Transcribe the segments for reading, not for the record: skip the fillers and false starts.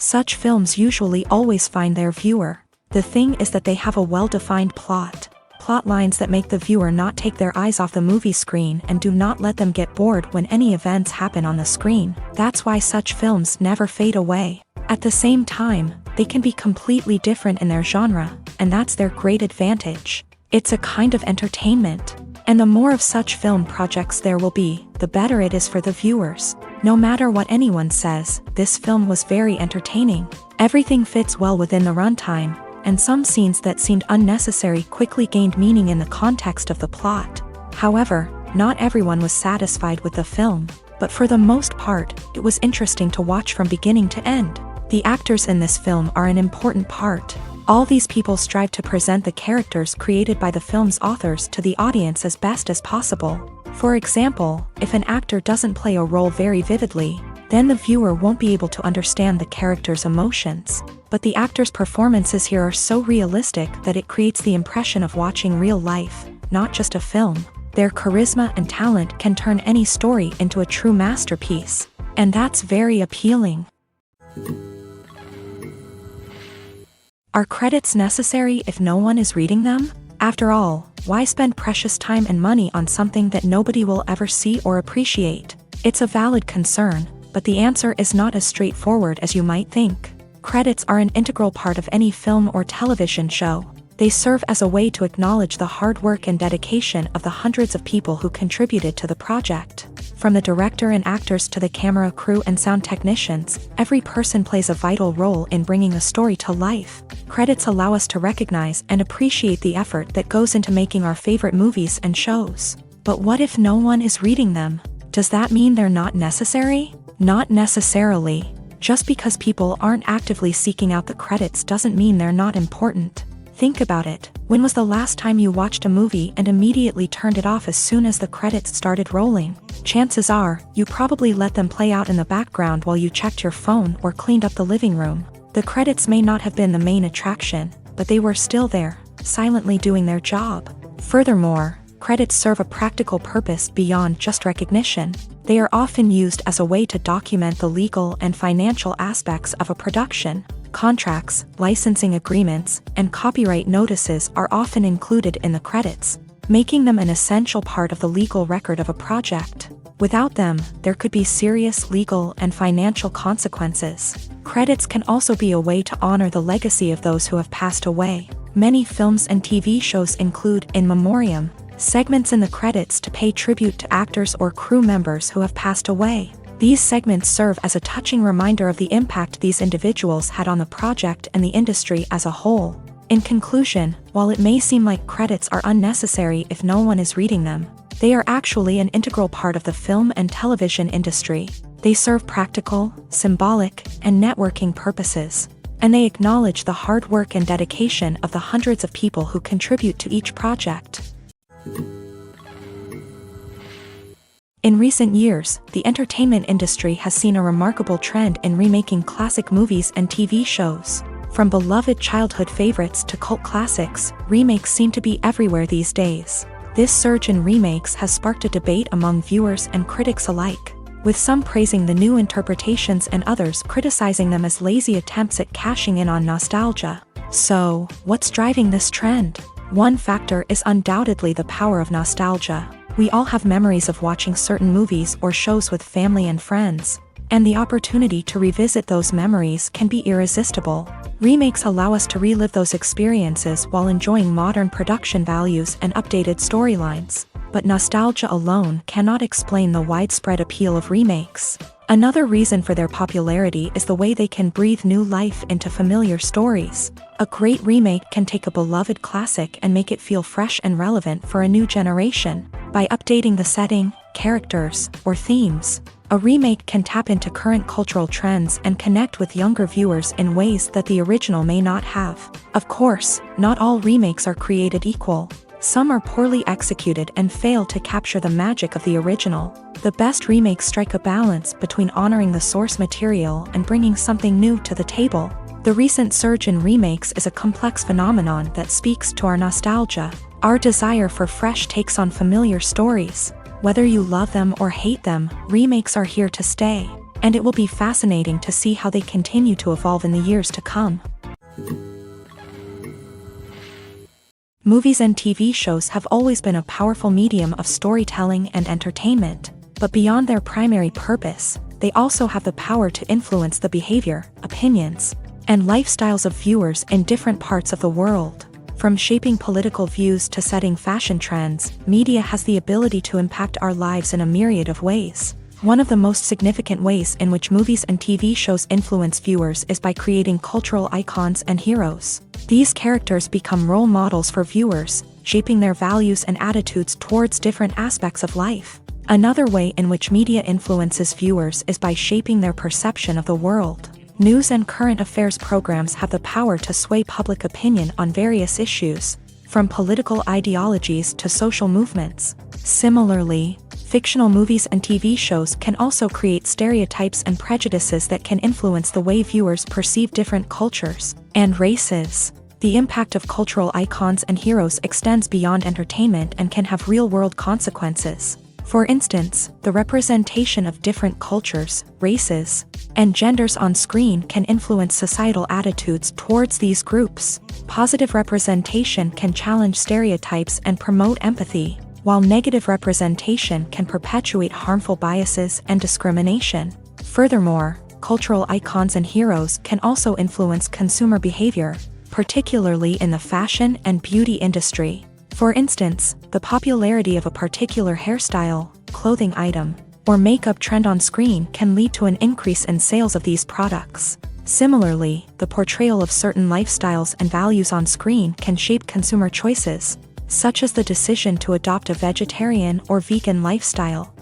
Such films usually always find their viewer. The thing is that they have a well-defined plot lines that make the viewer not take their eyes off the movie screen and do not let them get bored when any events happen on the screen. That's why such films never fade away. At the same time, they can be completely different in their genre, and that's their great advantage. It's a kind of entertainment. And the more of such film projects there will be, the better it is for the viewers. No matter what anyone says, this film was very entertaining. Everything fits well within the runtime, and some scenes that seemed unnecessary quickly gained meaning in the context of the plot. However, not everyone was satisfied with the film, but for the most part, it was interesting to watch from beginning to end. The actors in this film are an important part. All these people strive to present the characters created by the film's authors to the audience as best as possible. For example, if an actor doesn't play a role very vividly, then the viewer won't be able to understand the character's emotions. But the actors' performances here are so realistic that it creates the impression of watching real life, not just a film. Their charisma and talent can turn any story into a true masterpiece, and that's very appealing. Are credits necessary if no one is reading them? After all, why spend precious time and money on something that nobody will ever see or appreciate? It's a valid concern, but the answer is not as straightforward as you might think. Credits are an integral part of any film or television show. They serve as a way to acknowledge the hard work and dedication of the hundreds of people who contributed to the project. From the director and actors to the camera crew and sound technicians, every person plays a vital role in bringing a story to life. Credits allow us to recognize and appreciate the effort that goes into making our favorite movies and shows. But what if no one is reading them? Does that mean they're not necessary? Not necessarily. Just because people aren't actively seeking out the credits doesn't mean they're not important. Think about it. When was the last time you watched a movie and immediately turned it off as soon as the credits started rolling? Chances are, you probably let them play out in the background while you checked your phone or cleaned up the living room. The credits may not have been the main attraction, but they were still there, silently doing their job. Furthermore, credits serve a practical purpose beyond just recognition. They are often used as a way to document the legal and financial aspects of a production. Contracts, licensing agreements, and copyright notices are often included in the credits, making them an essential part of the legal record of a project. Without them, there could be serious legal and financial consequences. Credits can also be a way to honor the legacy of those who have passed away. Many films and TV shows include in memoriam segments in the credits to pay tribute to actors or crew members who have passed away. These segments serve as a touching reminder of the impact these individuals had on the project and the industry as a whole. In conclusion, while it may seem like credits are unnecessary if no one is reading them, they are actually an integral part of the film and television industry. They serve practical, symbolic, and networking purposes, and they acknowledge the hard work and dedication of the hundreds of people who contribute to each project. In recent years, the entertainment industry has seen a remarkable trend in remaking classic movies and TV shows. From beloved childhood favorites to cult classics, remakes seem to be everywhere these days. This surge in remakes has sparked a debate among viewers and critics alike, with some praising the new interpretations and others criticizing them as lazy attempts at cashing in on nostalgia. So, what's driving this trend? One factor is undoubtedly the power of nostalgia. We all have memories of watching certain movies or shows with family and friends, and the opportunity to revisit those memories can be irresistible. Remakes allow us to relive those experiences while enjoying modern production values and updated storylines. But nostalgia alone cannot explain the widespread appeal of remakes. Another reason for their popularity is the way they can breathe new life into familiar stories. A great remake can take a beloved classic and make it feel fresh and relevant for a new generation. By updating the setting, characters, or themes, a remake can tap into current cultural trends and connect with younger viewers in ways that the original may not have. Of course, not all remakes are created equal. Some are poorly executed and fail to capture the magic of the original. The best remakes strike a balance between honoring the source material and bringing something new to the table. The recent surge in remakes is a complex phenomenon that speaks to our nostalgia, our desire for fresh takes on familiar stories. Whether you love them or hate them, remakes are here to stay. and it will be fascinating to see how they continue to evolve in the years to come. Movies and TV shows have always been a powerful medium of storytelling and entertainment, but beyond their primary purpose, they also have the power to influence the behavior, opinions, and lifestyles of viewers in different parts of the world. From shaping political views to setting fashion trends, media has the ability to impact our lives in a myriad of ways. One of the most significant ways in which movies and TV shows influence viewers is by creating cultural icons and heroes. These characters become role models for viewers, shaping their values and attitudes towards different aspects of life. Another way in which media influences viewers is by shaping their perception of the world. News and current affairs programs have the power to sway public opinion on various issues, from political ideologies to social movements. Similarly, fictional movies and TV shows can also create stereotypes and prejudices that can influence the way viewers perceive different cultures and races. The impact of cultural icons and heroes extends beyond entertainment and can have real-world consequences. For instance, the representation of different cultures, races, and genders on screen can influence societal attitudes towards these groups. Positive representation can challenge stereotypes and promote empathy, while negative representation can perpetuate harmful biases and discrimination. Furthermore, cultural icons and heroes can also influence consumer behavior, particularly in the fashion and beauty industry. For instance, the popularity of a particular hairstyle, clothing item, or makeup trend on screen can lead to an increase in sales of these products. Similarly, the portrayal of certain lifestyles and values on screen can shape consumer choices, such as the decision to adopt a vegetarian or vegan lifestyle.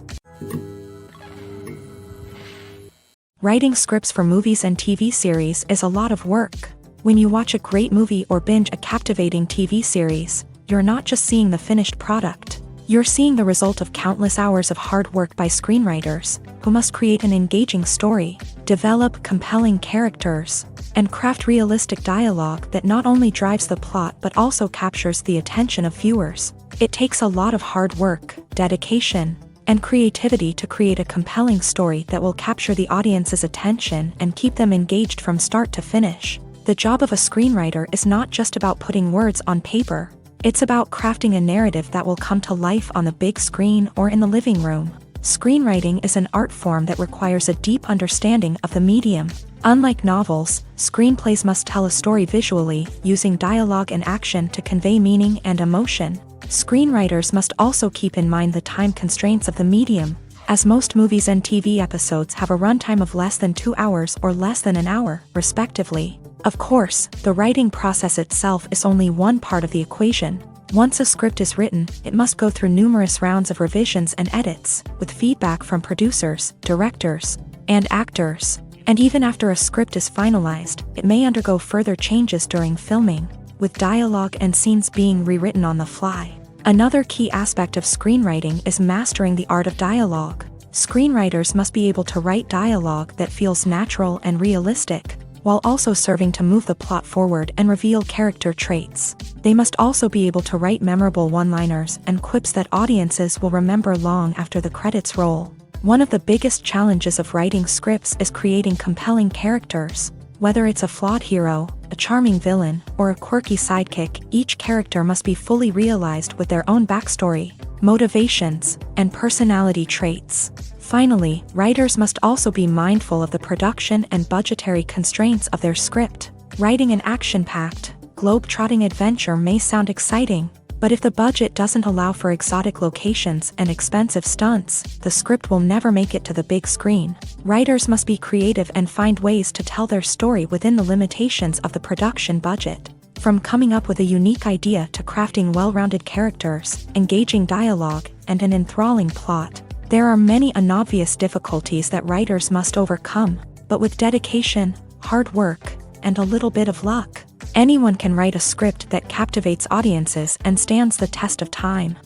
Writing scripts for movies and TV series is a lot of work. When you watch a great movie or binge a captivating TV series, you're not just seeing the finished product. You're seeing the result of countless hours of hard work by screenwriters, who must create an engaging story, develop compelling characters, and craft realistic dialogue that not only drives the plot but also captures the attention of viewers. It takes a lot of hard work, dedication, and creativity to create a compelling story that will capture the audience's attention and keep them engaged from start to finish. The job of a screenwriter is not just about putting words on paper. It's about crafting a narrative that will come to life on the big screen or in the living room. Screenwriting is an art form that requires a deep understanding of the medium. Unlike novels, screenplays must tell a story visually, using dialogue and action to convey meaning and emotion. Screenwriters must also keep in mind the time constraints of the medium, as most movies and TV episodes have a runtime of less than 2 hours or less than an hour, respectively. Of course, the writing process itself is only one part of the equation. Once a script is written, it must go through numerous rounds of revisions and edits, with feedback from producers, directors, and actors. And even after a script is finalized, it may undergo further changes during filming, with dialogue and scenes being rewritten on the fly. Another key aspect of screenwriting is mastering the art of dialogue. Screenwriters must be able to write dialogue that feels natural and realistic, while also serving to move the plot forward and reveal character traits. They must also be able to write memorable one-liners and quips that audiences will remember long after the credits roll. One of the biggest challenges of writing scripts is creating compelling characters. Whether it's a flawed hero, a charming villain, or a quirky sidekick, each character must be fully realized with their own backstory, motivations, and personality traits. Finally, writers must also be mindful of the production and budgetary constraints of their script. Writing an action-packed, globe-trotting adventure may sound exciting, but if the budget doesn't allow for exotic locations and expensive stunts, the script will never make it to the big screen. Writers must be creative and find ways to tell their story within the limitations of the production budget. From coming up with a unique idea to crafting well-rounded characters, engaging dialogue, and an enthralling plot, there are many unobvious difficulties that writers must overcome, but with dedication, hard work, and a little bit of luck, anyone can write a script that captivates audiences and stands the test of time.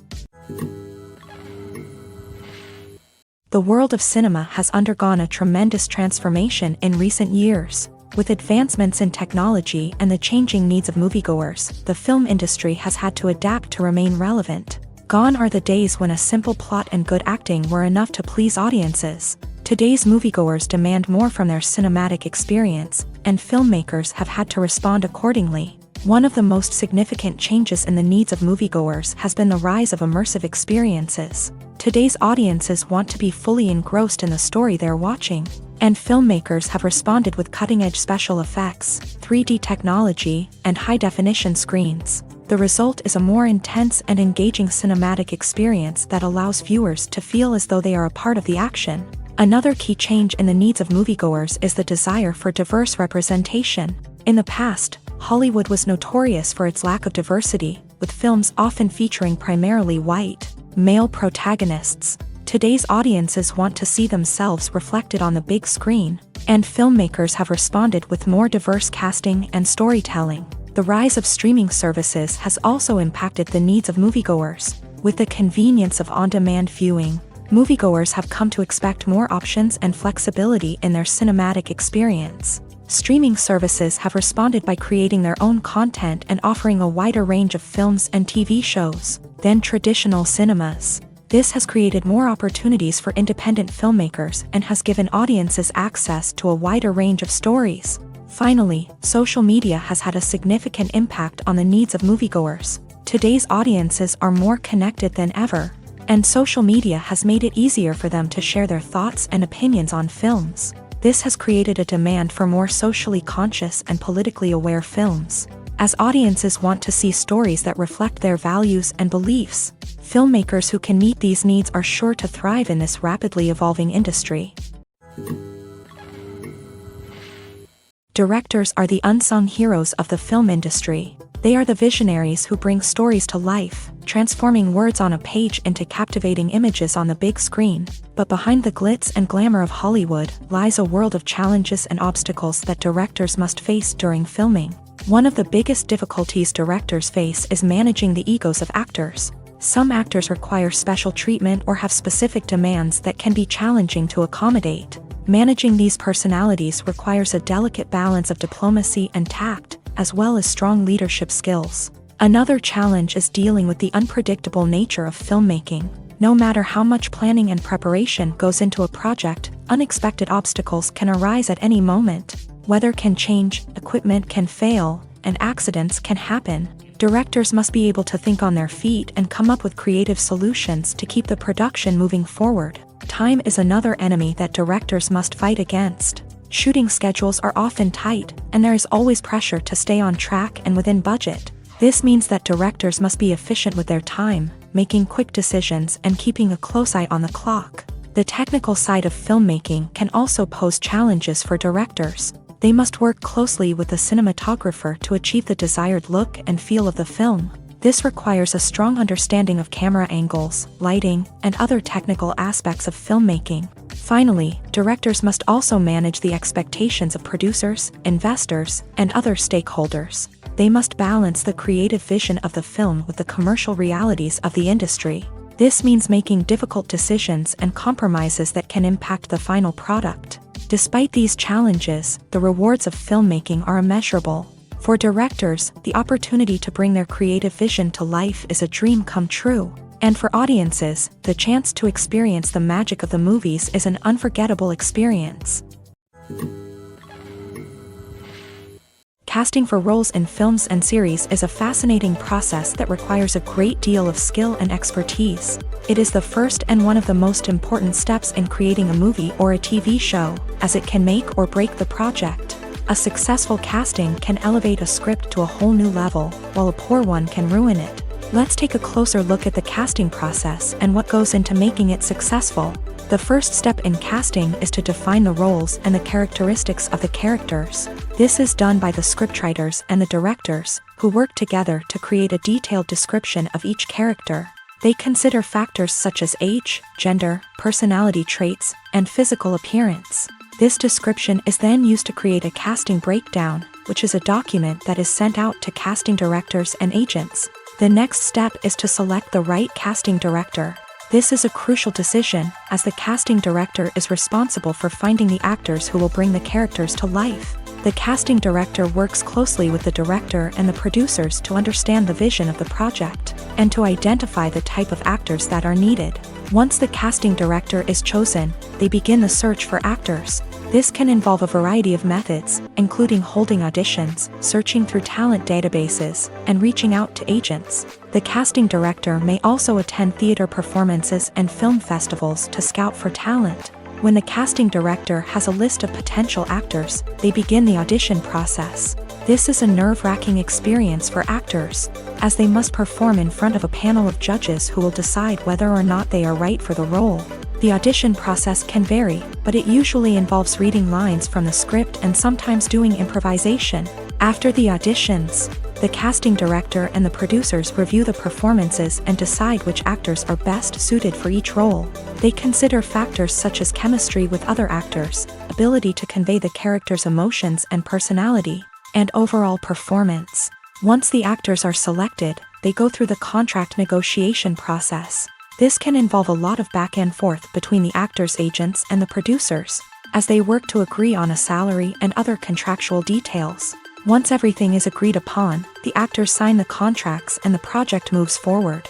The world of cinema has undergone a tremendous transformation in recent years. With advancements in technology and the changing needs of moviegoers, the film industry has had to adapt to remain relevant. Gone are the days when a simple plot and good acting were enough to please audiences. Today's moviegoers demand more from their cinematic experience, and filmmakers have had to respond accordingly. One of the most significant changes in the needs of moviegoers has been the rise of immersive experiences. Today's audiences want to be fully engrossed in the story they're watching, and filmmakers have responded with cutting-edge special effects, 3D technology, and high-definition screens. The result is a more intense and engaging cinematic experience that allows viewers to feel as though they are a part of the action. Another key change in the needs of moviegoers is the desire for diverse representation. In the past, Hollywood was notorious for its lack of diversity, with films often featuring primarily white, male protagonists. Today's audiences want to see themselves reflected on the big screen, and filmmakers have responded with more diverse casting and storytelling. The rise of streaming services has also impacted the needs of moviegoers. With the convenience of on-demand viewing, moviegoers have come to expect more options and flexibility in their cinematic experience. Streaming services have responded by creating their own content and offering a wider range of films and TV shows than traditional cinemas. This has created more opportunities for independent filmmakers and has given audiences access to a wider range of stories. Finally, social media has had a significant impact on the needs of moviegoers. Today's audiences are more connected than ever, and social media has made it easier for them to share their thoughts and opinions on films. This has created a demand for more socially conscious and politically aware films. As audiences want to see stories that reflect their values and beliefs, filmmakers who can meet these needs are sure to thrive in this rapidly evolving industry. Directors are the unsung heroes of the film industry. They are the visionaries who bring stories to life, transforming words on a page into captivating images on the big screen. But behind the glitz and glamour of Hollywood lies a world of challenges and obstacles that directors must face during filming. One of the biggest difficulties directors face is managing the egos of actors. Some actors require special treatment or have specific demands that can be challenging to accommodate. Managing these personalities requires a delicate balance of diplomacy and tact, as well as strong leadership skills. Another challenge is dealing with the unpredictable nature of filmmaking. No matter how much planning and preparation goes into a project, unexpected obstacles can arise at any moment. Weather can change, equipment can fail, and accidents can happen. Directors must be able to think on their feet and come up with creative solutions to keep the production moving forward. Time is another enemy that directors must fight against. Shooting schedules are often tight, and there is always pressure to stay on track and within budget. This means that directors must be efficient with their time, making quick decisions and keeping a close eye on the clock. The technical side of filmmaking can also pose challenges for directors. They must work closely with the cinematographer to achieve the desired look and feel of the film. This requires a strong understanding of camera angles, lighting, and other technical aspects of filmmaking. Finally, directors must also manage the expectations of producers, investors, and other stakeholders. They must balance the creative vision of the film with the commercial realities of the industry. This means making difficult decisions and compromises that can impact the final product. Despite these challenges, the rewards of filmmaking are immeasurable. For directors, the opportunity to bring their creative vision to life is a dream come true. And for audiences, the chance to experience the magic of the movies is an unforgettable experience. Casting for roles in films and series is a fascinating process that requires a great deal of skill and expertise. It is the first and one of the most important steps in creating a movie or a TV show, as it can make or break the project. A successful casting can elevate a script to a whole new level, while a poor one can ruin it. Let's take a closer look at the casting process and what goes into making it successful. The first step in casting is to define the roles and the characteristics of the characters. This is done by the scriptwriters and the directors, who work together to create a detailed description of each character. They consider factors such as age, gender, personality traits, and physical appearance. This description is then used to create a casting breakdown, which is a document that is sent out to casting directors and agents. The next step is to select the right casting director. This is a crucial decision, as the casting director is responsible for finding the actors who will bring the characters to life. The casting director works closely with the director and the producers to understand the vision of the project, and to identify the type of actors that are needed. Once the casting director is chosen, they begin the search for actors. This can involve a variety of methods, including holding auditions, searching through talent databases, and reaching out to agents. The casting director may also attend theater performances and film festivals to scout for talent. When the casting director has a list of potential actors, they begin the audition process. This is a nerve-wracking experience for actors, as they must perform in front of a panel of judges who will decide whether or not they are right for the role. The audition process can vary, but it usually involves reading lines from the script and sometimes doing improvisation. After the auditions, the casting director and the producers review the performances and decide which actors are best suited for each role. They consider factors such as chemistry with other actors, ability to convey the character's emotions and personality, and overall performance. Once the actors are selected, they go through the contract negotiation process. This can involve a lot of back and forth between the actors' agents and the producers, as they work to agree on a salary and other contractual details. Once everything is agreed upon, the actors sign the contracts and the project moves forward.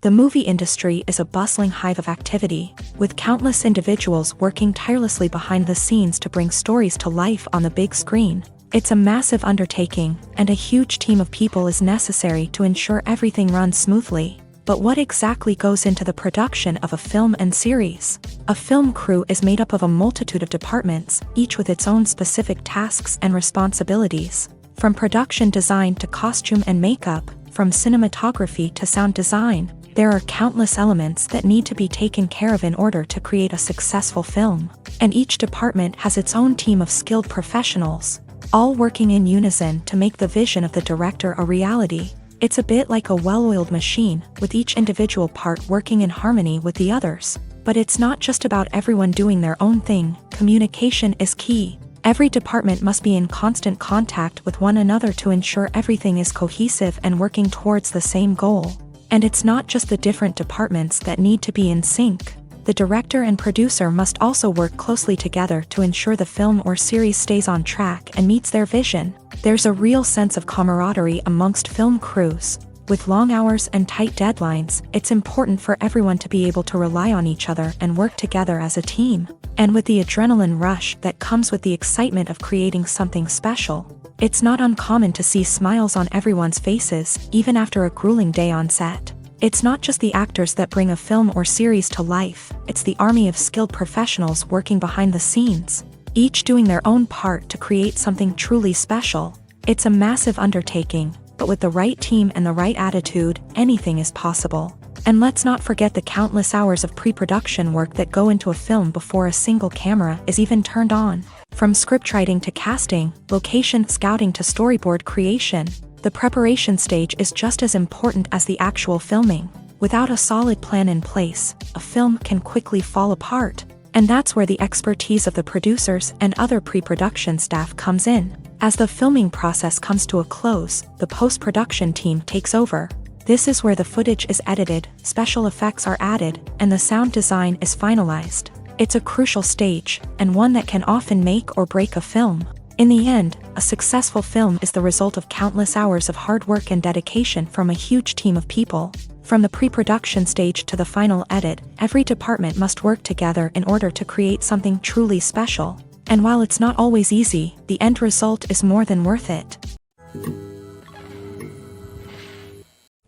The movie industry is a bustling hive of activity, with countless individuals working tirelessly behind the scenes to bring stories to life on the big screen. It's a massive undertaking, and a huge team of people is necessary to ensure everything runs smoothly. But what exactly goes into the production of a film and series? A film crew is made up of a multitude of departments, each with its own specific tasks and responsibilities. From production design to costume and makeup, from cinematography to sound design, there are countless elements that need to be taken care of in order to create a successful film. And each department has its own team of skilled professionals, all working in unison to make the vision of the director a reality. It's a bit like a well-oiled machine, with each individual part working in harmony with the others. But it's not just about everyone doing their own thing. Communication is key. Every department must be in constant contact with one another to ensure everything is cohesive and working towards the same goal. And it's not just the different departments that need to be in sync. The director and producer must also work closely together to ensure the film or series stays on track and meets their vision. There's a real sense of camaraderie amongst film crews. With long hours and tight deadlines, it's important for everyone to be able to rely on each other and work together as a team. And with the adrenaline rush that comes with the excitement of creating something special, it's not uncommon to see smiles on everyone's faces, even after a grueling day on set. It's not just the actors that bring a film or series to life, it's the army of skilled professionals working behind the scenes, each doing their own part to create something truly special. It's a massive undertaking, but with the right team and the right attitude, anything is possible. And let's not forget the countless hours of pre-production work that go into a film before a single camera is even turned on. From scriptwriting to casting, location scouting to storyboard creation, the preparation stage is just as important as the actual filming. Without a solid plan in place, a film can quickly fall apart. And that's where the expertise of the producers and other pre-production staff comes in. As the filming process comes to a close, the post-production team takes over. This is where the footage is edited, special effects are added, and the sound design is finalized. It's a crucial stage, and one that can often make or break a film. In the end, a successful film is the result of countless hours of hard work and dedication from a huge team of people. From the pre-production stage to the final edit, every department must work together in order to create something truly special. And while it's not always easy, the end result is more than worth it.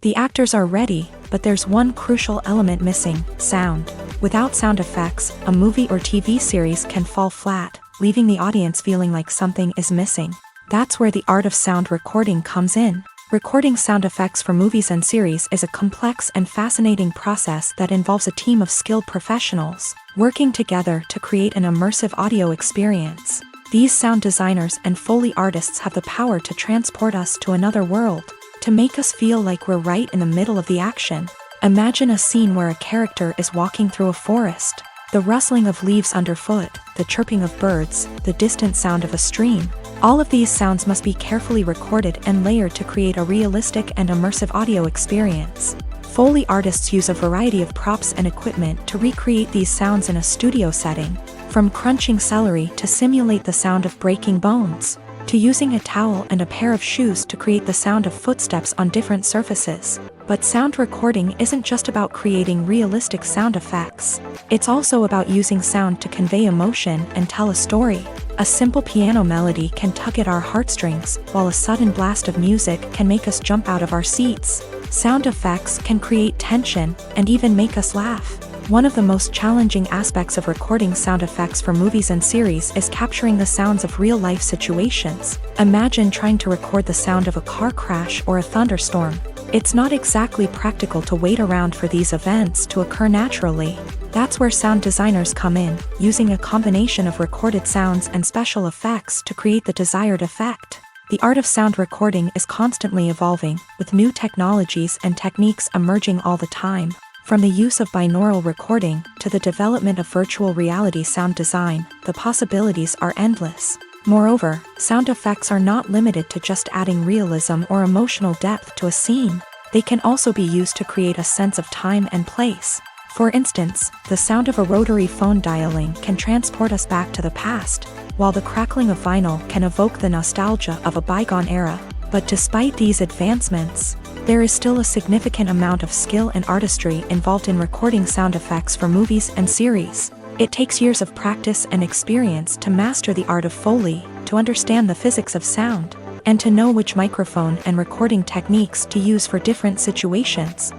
The actors are ready, but there's one crucial element missing: sound. Without sound effects, a movie or TV series can fall flat, leaving the audience feeling like something is missing. That's where the art of sound recording comes in. Recording sound effects for movies and series is a complex and fascinating process that involves a team of skilled professionals working together to create an immersive audio experience. These sound designers and Foley artists have the power to transport us to another world, to make us feel like we're right in the middle of the action. Imagine a scene where a character is walking through a forest. The rustling of leaves underfoot, the chirping of birds, the distant sound of a stream. All of these sounds must be carefully recorded and layered to create a realistic and immersive audio experience. Foley artists use a variety of props and equipment to recreate these sounds in a studio setting, from crunching celery to simulate the sound of breaking bones. to using a towel and a pair of shoes to create the sound of footsteps on different surfaces. But sound recording isn't just about creating realistic sound effects. It's also about using sound to convey emotion and tell a story. A simple piano melody can tug at our heartstrings, while a sudden blast of music can make us jump out of our seats. Sound effects can create tension and even make us laugh. One of the most challenging aspects of recording sound effects for movies and series is capturing the sounds of real-life situations. Imagine trying to record the sound of a car crash or a thunderstorm. It's not exactly practical to wait around for these events to occur naturally. That's where sound designers come in, using a combination of recorded sounds and special effects to create the desired effect. The art of sound recording is constantly evolving, with new technologies and techniques emerging all the time. From the use of binaural recording to the development of virtual reality sound design, the possibilities are endless. Moreover, sound effects are not limited to just adding realism or emotional depth to a scene. They can also be used to create a sense of time and place. For instance, the sound of a rotary phone dialing can transport us back to the past, while the crackling of vinyl can evoke the nostalgia of a bygone era. But despite these advancements, there is still a significant amount of skill and artistry involved in recording sound effects for movies and series. It takes years of practice and experience to master the art of Foley, to understand the physics of sound, and to know which microphone and recording techniques to use for different situations.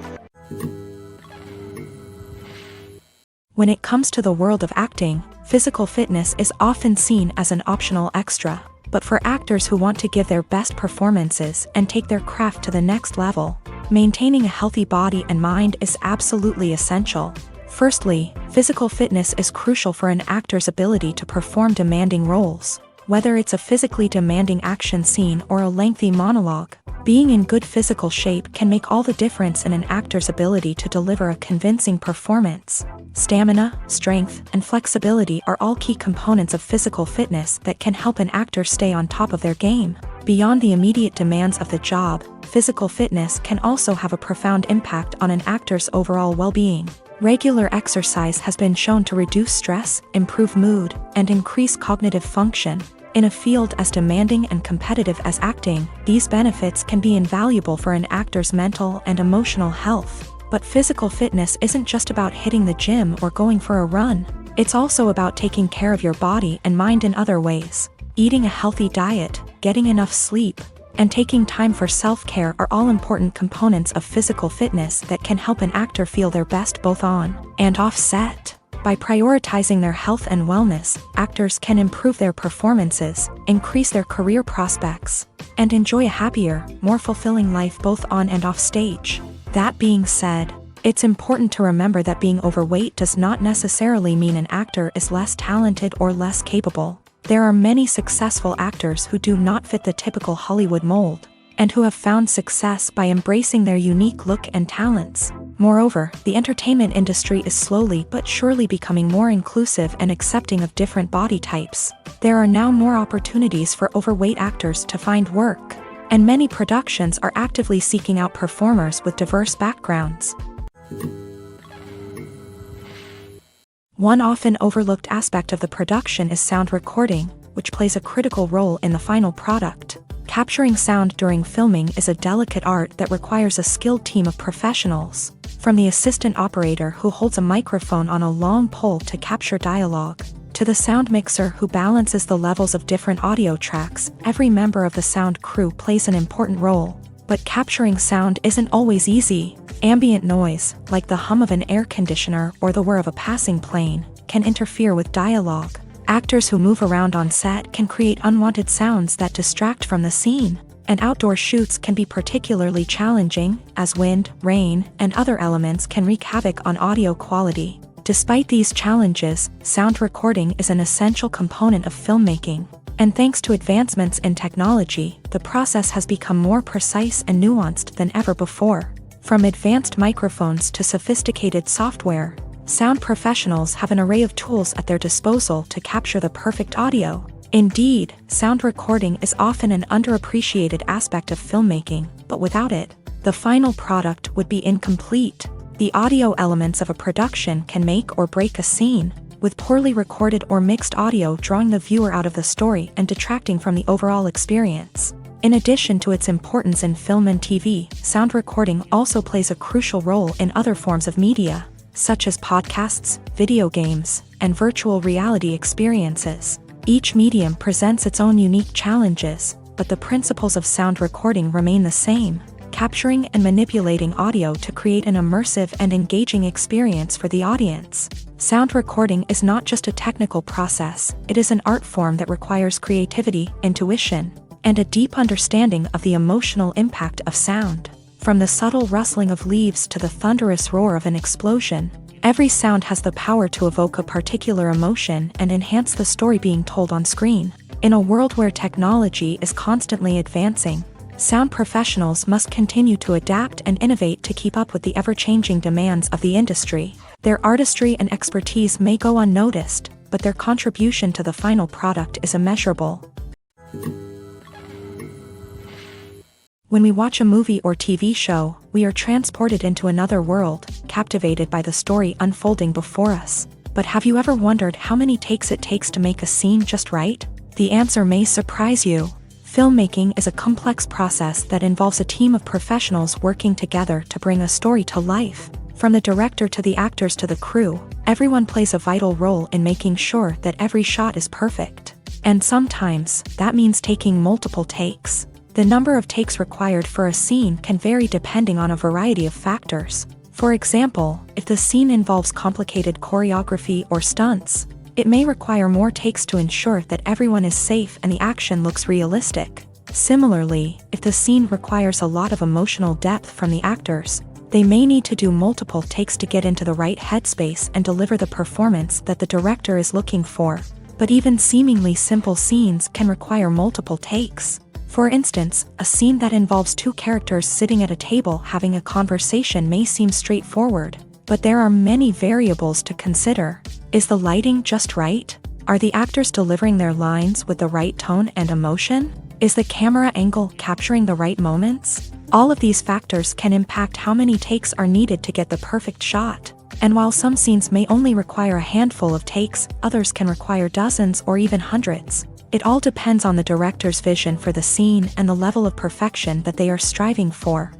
When it comes to the world of acting, physical fitness is often seen as an optional extra. But for actors who want to give their best performances and take their craft to the next level, maintaining a healthy body and mind is absolutely essential. Firstly, physical fitness is crucial for an actor's ability to perform demanding roles. Whether it's a physically demanding action scene or a lengthy monologue, being in good physical shape can make all the difference in an actor's ability to deliver a convincing performance. Stamina, strength, and flexibility are all key components of physical fitness that can help an actor stay on top of their game. Beyond the immediate demands of the job, physical fitness can also have a profound impact on an actor's overall well-being. Regular exercise has been shown to reduce stress, improve mood, and increase cognitive function. In a field as demanding and competitive as acting, these benefits can be invaluable for an actor's mental and emotional health. But physical fitness isn't just about hitting the gym or going for a run. It's also about taking care of your body and mind in other ways. Eating a healthy diet, getting enough sleep, and taking time for self-care are all important components of physical fitness that can help an actor feel their best both on and off set. By prioritizing their health and wellness, actors can improve their performances, increase their career prospects, and enjoy a happier, more fulfilling life both on and off stage. That being said, it's important to remember that being overweight does not necessarily mean an actor is less talented or less capable. There are many successful actors who do not fit the typical Hollywood mold, and who have found success by embracing their unique look and talents. Moreover, the entertainment industry is slowly but surely becoming more inclusive and accepting of different body types. There are now more opportunities for overweight actors to find work, and many productions are actively seeking out performers with diverse backgrounds. One often overlooked aspect of the production is sound recording, which plays a critical role in the final product. Capturing sound during filming is a delicate art that requires a skilled team of professionals. From the assistant operator who holds a microphone on a long pole to capture dialogue, to the sound mixer who balances the levels of different audio tracks, every member of the sound crew plays an important role. But capturing sound isn't always easy. Ambient noise, like the hum of an air conditioner or the whir of a passing plane, can interfere with dialogue. Actors who move around on set can create unwanted sounds that distract from the scene, and outdoor shoots can be particularly challenging, as wind, rain, and other elements can wreak havoc on audio quality. Despite these challenges, sound recording is an essential component of filmmaking, and thanks to advancements in technology, the process has become more precise and nuanced than ever before. From advanced microphones to sophisticated software, sound professionals have an array of tools at their disposal to capture the perfect audio. Indeed, sound recording is often an underappreciated aspect of filmmaking, but without it, the final product would be incomplete. The audio elements of a production can make or break a scene. with poorly recorded or mixed audio drawing the viewer out of the story and detracting from the overall experience. In addition to its importance in film and TV, sound recording also plays a crucial role in other forms of media, such as podcasts, video games, and virtual reality experiences. Each medium presents its own unique challenges, but the principles of sound recording remain the same, capturing and manipulating audio to create an immersive and engaging experience for the audience. Sound recording is not just a technical process, it is an art form that requires creativity, intuition, and a deep understanding of the emotional impact of sound. From the subtle rustling of leaves to the thunderous roar of an explosion, every sound has the power to evoke a particular emotion and enhance the story being told on screen. In a world where technology is constantly advancing, sound professionals must continue to adapt and innovate to keep up with the ever-changing demands of the industry. Their artistry and expertise may go unnoticed, but their contribution to the final product is immeasurable. When we watch a movie or TV show, we are transported into another world, captivated by the story unfolding before us. But have you ever wondered how many takes it takes to make a scene just right? The answer may surprise you. Filmmaking is a complex process that involves a team of professionals working together to bring a story to life. From the director to the actors to the crew, everyone plays a vital role in making sure that every shot is perfect. And sometimes, that means taking multiple takes. The number of takes required for a scene can vary depending on a variety of factors. For example, if the scene involves complicated choreography or stunts, it may require more takes to ensure that everyone is safe and the action looks realistic. Similarly, if the scene requires a lot of emotional depth from the actors, they may need to do multiple takes to get into the right headspace and deliver the performance that the director is looking for. But even seemingly simple scenes can require multiple takes. For instance, a scene that involves two characters sitting at a table having a conversation may seem straightforward, but there are many variables to consider. Is the lighting just right? Are the actors delivering their lines with the right tone and emotion? Is the camera angle capturing the right moments? All of these factors can impact how many takes are needed to get the perfect shot. And while some scenes may only require a handful of takes, others can require dozens or even hundreds. It all depends on the director's vision for the scene and the level of perfection that they are striving for.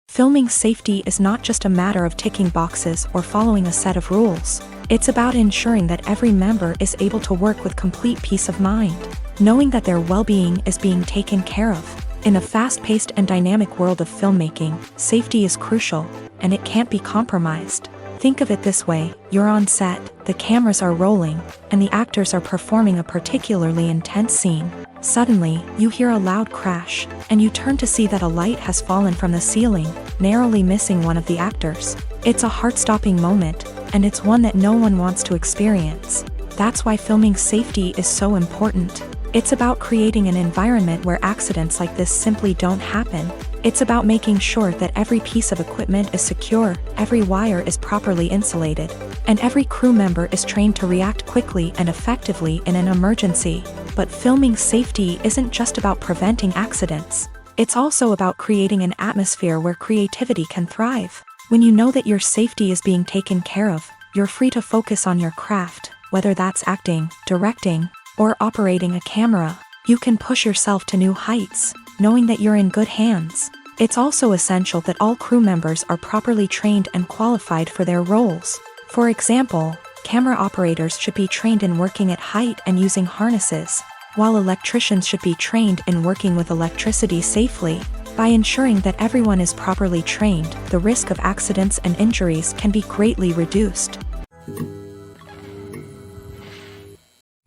Filming safety is not just a matter of ticking boxes or following a set of rules. It's about ensuring that every member is able to work with complete peace of mind, knowing that their well-being is being taken care of. In a fast-paced and dynamic world of filmmaking, safety is crucial, and it can't be compromised. Think of it this way: you're on set, the cameras are rolling, and the actors are performing a particularly intense scene. Suddenly, you hear a loud crash, and you turn to see that a light has fallen from the ceiling, narrowly missing one of the actors. It's a heart-stopping moment, and it's one that no one wants to experience. That's why filming safety is so important. It's about creating an environment where accidents like this simply don't happen. It's about making sure that every piece of equipment is secure, every wire is properly insulated, and every crew member is trained to react quickly and effectively in an emergency. But filming safety isn't just about preventing accidents. It's also about creating an atmosphere where creativity can thrive. When you know that your safety is being taken care of, you're free to focus on your craft, whether that's acting, directing, or operating a camera. You can push yourself to new heights, knowing that you're in good hands. It's also essential that all crew members are properly trained and qualified for their roles. For example, camera operators should be trained in working at height and using harnesses, while electricians should be trained in working with electricity safely. By ensuring that everyone is properly trained, the risk of accidents and injuries can be greatly reduced.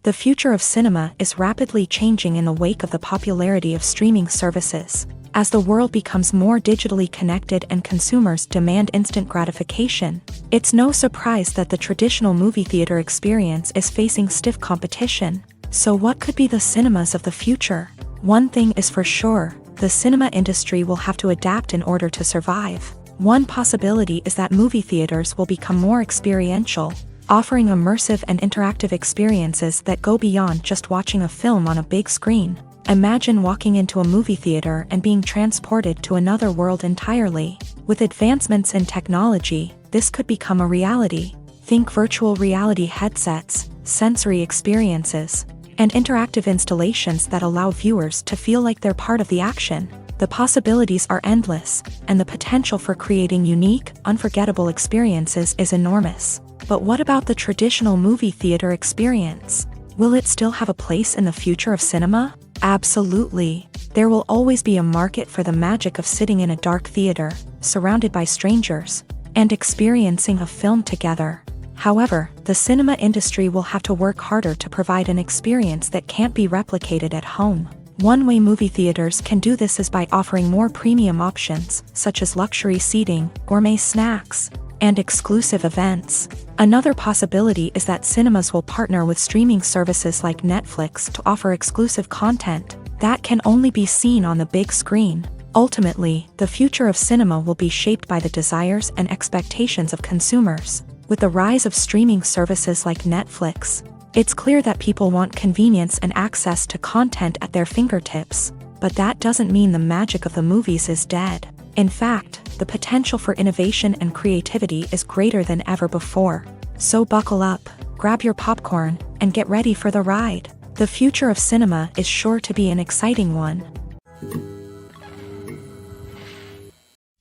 The future of cinema is rapidly changing in the wake of the popularity of streaming services. As the world becomes more digitally connected and consumers demand instant gratification, it's no surprise that the traditional movie theater experience is facing stiff competition. So what could be the cinemas of the future? One thing is for sure, the cinema industry will have to adapt in order to survive. One possibility is that movie theaters will become more experiential, offering immersive and interactive experiences that go beyond just watching a film on a big screen. Imagine walking into a movie theater and being transported to another world entirely. With advancements in technology, this could become a reality. Think virtual reality headsets, sensory experiences, and interactive installations that allow viewers to feel like they're part of the action. The possibilities are endless, and the potential for creating unique, unforgettable experiences is enormous. But what about the traditional movie theater experience? Will it still have a place in the future of cinema? Absolutely. There will always be a market for the magic of sitting in a dark theater, surrounded by strangers, and experiencing a film together. However, the cinema industry will have to work harder to provide an experience that can't be replicated at home. One way movie theaters can do this is by offering more premium options, such as luxury seating, gourmet snacks, and exclusive events. Another possibility is that cinemas will partner with streaming services like Netflix to offer exclusive content that can only be seen on the big screen. Ultimately, the future of cinema will be shaped by the desires and expectations of consumers. With the rise of streaming services like Netflix, it's clear that people want convenience and access to content at their fingertips. But that doesn't mean the magic of the movies is dead. In fact, the potential for innovation and creativity is greater than ever before. So buckle up, grab your popcorn, and get ready for the ride. The future of cinema is sure to be an exciting one.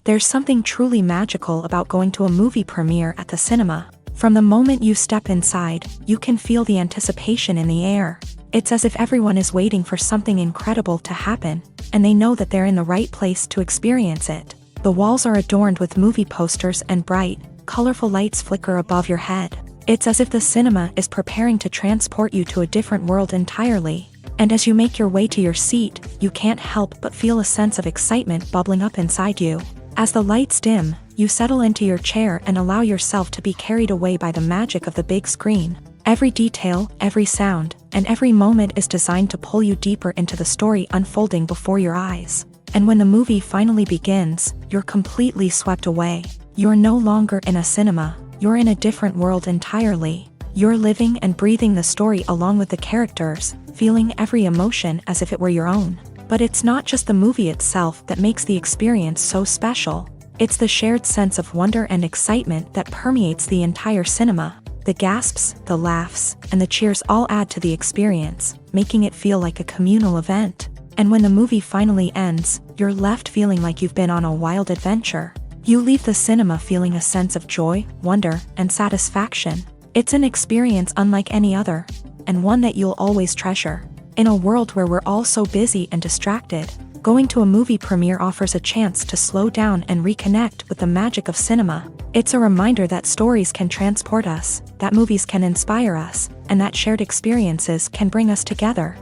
There's something truly magical about going to a movie premiere at the cinema. From the moment you step inside, you can feel the anticipation in the air. It's as if everyone is waiting for something incredible to happen, and they know that they're in the right place to experience it. The walls are adorned with movie posters and bright, colorful lights flicker above your head. It's as if the cinema is preparing to transport you to a different world entirely. And as you make your way to your seat, you can't help but feel a sense of excitement bubbling up inside you. As the lights dim, you settle into your chair and allow yourself to be carried away by the magic of the big screen. Every detail, every sound, and every moment is designed to pull you deeper into the story unfolding before your eyes. And when the movie finally begins, you're completely swept away. You're no longer in a cinema, you're in a different world entirely. You're living and breathing the story along with the characters, feeling every emotion as if it were your own. But it's not just the movie itself that makes the experience so special. It's the shared sense of wonder and excitement that permeates the entire cinema. The gasps, the laughs, and the cheers all add to the experience, making it feel like a communal event. And when the movie finally ends, you're left feeling like you've been on a wild adventure. You leave the cinema feeling a sense of joy, wonder, and satisfaction. It's an experience unlike any other, and one that you'll always treasure. In a world where we're all so busy and distracted, going to a movie premiere offers a chance to slow down and reconnect with the magic of cinema. It's a reminder that stories can transport us, that movies can inspire us, and that shared experiences can bring us together.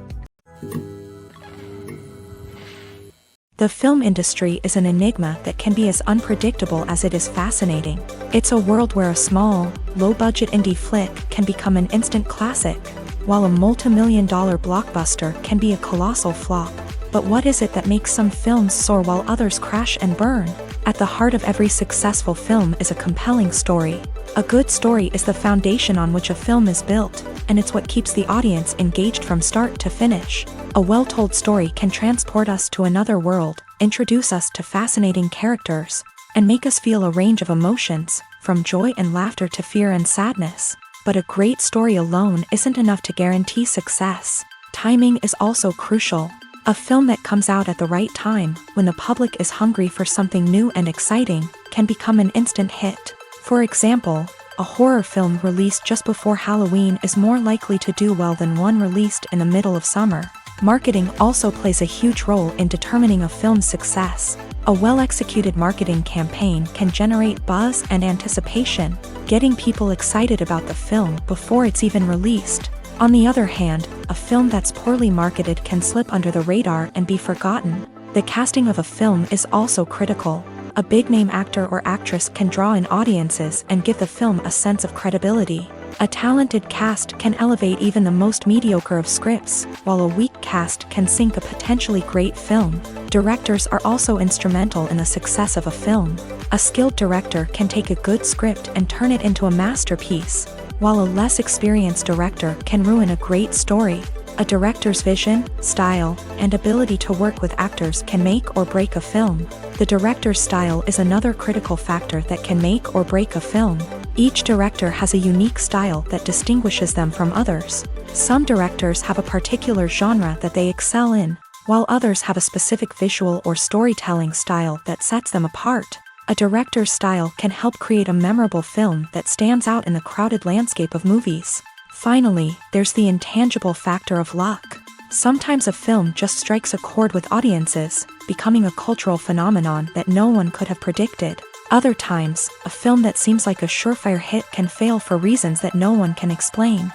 The film industry is an enigma that can be as unpredictable as it is fascinating. It's a world where a small, low-budget indie flick can become an instant classic, while a multi-million-dollar blockbuster can be a colossal flop. But what is it that makes some films soar while others crash and burn? At the heart of every successful film is a compelling story. A good story is the foundation on which a film is built, and it's what keeps the audience engaged from start to finish. A well-told story can transport us to another world, introduce us to fascinating characters, and make us feel a range of emotions, from joy and laughter to fear and sadness. But a great story alone isn't enough to guarantee success. Timing is also crucial. A film that comes out at the right time, when the public is hungry for something new and exciting, can become an instant hit. For example, a horror film released just before Halloween is more likely to do well than one released in the middle of summer. Marketing also plays a huge role in determining a film's success. A well-executed marketing campaign can generate buzz and anticipation, getting people excited about the film before it's even released. On the other hand, a film that's poorly marketed can slip under the radar and be forgotten. The casting of a film is also critical. A big-name actor or actress can draw in audiences and give the film a sense of credibility. A talented cast can elevate even the most mediocre of scripts, while a weak cast can sink a potentially great film. Directors are also instrumental in the success of a film. A skilled director can take a good script and turn it into a masterpiece, while a less experienced director can ruin a great story. A director's vision, style, and ability to work with actors can make or break a film. The director's style is another critical factor that can make or break a film. Each director has a unique style that distinguishes them from others. Some directors have a particular genre that they excel in, while others have a specific visual or storytelling style that sets them apart. A director's style can help create a memorable film that stands out in the crowded landscape of movies. Finally, there's the intangible factor of luck. Sometimes a film just strikes a chord with audiences, becoming a cultural phenomenon that no one could have predicted. Other times, a film that seems like a surefire hit can fail for reasons that no one can explain.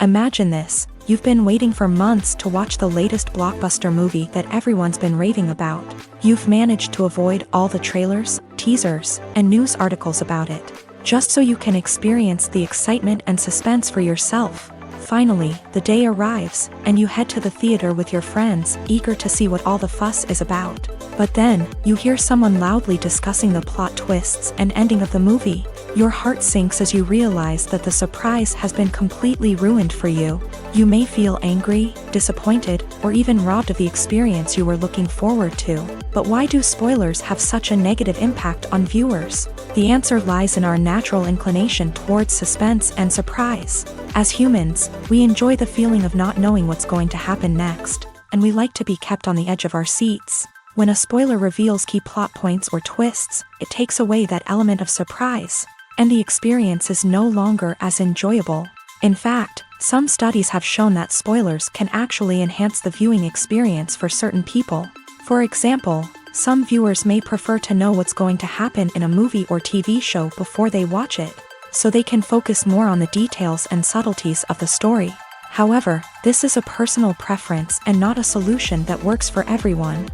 Imagine this. You've been waiting for months to watch the latest blockbuster movie that everyone's been raving about. You've managed to avoid all the trailers, teasers, and news articles about it, just so you can experience the excitement and suspense for yourself. Finally, the day arrives, and you head to the theater with your friends, eager to see what all the fuss is about. But then, you hear someone loudly discussing the plot twists and ending of the movie. Your heart sinks as you realize that the surprise has been completely ruined for you. You may feel angry, disappointed, or even robbed of the experience you were looking forward to. But why do spoilers have such a negative impact on viewers? The answer lies in our natural inclination towards suspense and surprise. As humans, we enjoy the feeling of not knowing what's going to happen next, and we like to be kept on the edge of our seats. When a spoiler reveals key plot points or twists, it takes away that element of surprise, and the experience is no longer as enjoyable. In fact, some studies have shown that spoilers can actually enhance the viewing experience for certain people. For example, some viewers may prefer to know what's going to happen in a movie or TV show before they watch it, so they can focus more on the details and subtleties of the story. However, this is a personal preference and not a solution that works for everyone.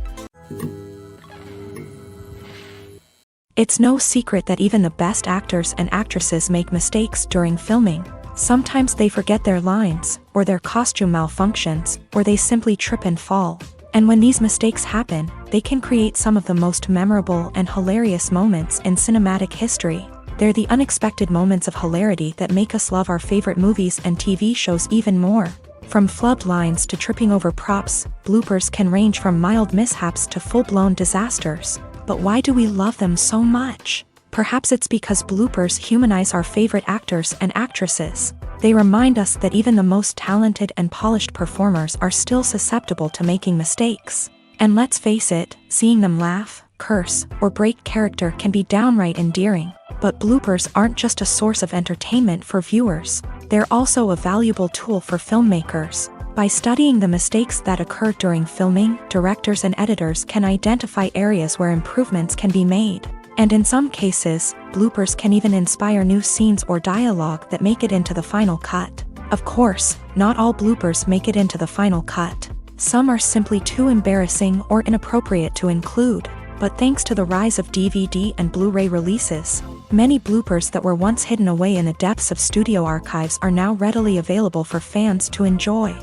It's no secret that even the best actors and actresses make mistakes during filming. Sometimes they forget their lines, or their costume malfunctions, or they simply trip and fall. And when these mistakes happen, they can create some of the most memorable and hilarious moments in cinematic history. They're the unexpected moments of hilarity that make us love our favorite movies and TV shows even more. From flubbed lines to tripping over props, bloopers can range from mild mishaps to full-blown disasters. But why do we love them so much? Perhaps it's because bloopers humanize our favorite actors and actresses. They remind us that even the most talented and polished performers are still susceptible to making mistakes. And let's face it, seeing them laugh, curse, or break character can be downright endearing. But bloopers aren't just a source of entertainment for viewers. They're also a valuable tool for filmmakers. By studying the mistakes that occur during filming, directors and editors can identify areas where improvements can be made. And in some cases, bloopers can even inspire new scenes or dialogue that make it into the final cut. Of course, not all bloopers make it into the final cut. Some are simply too embarrassing or inappropriate to include. But thanks to the rise of DVD and Blu-ray releases, many bloopers that were once hidden away in the depths of studio archives are now readily available for fans to enjoy.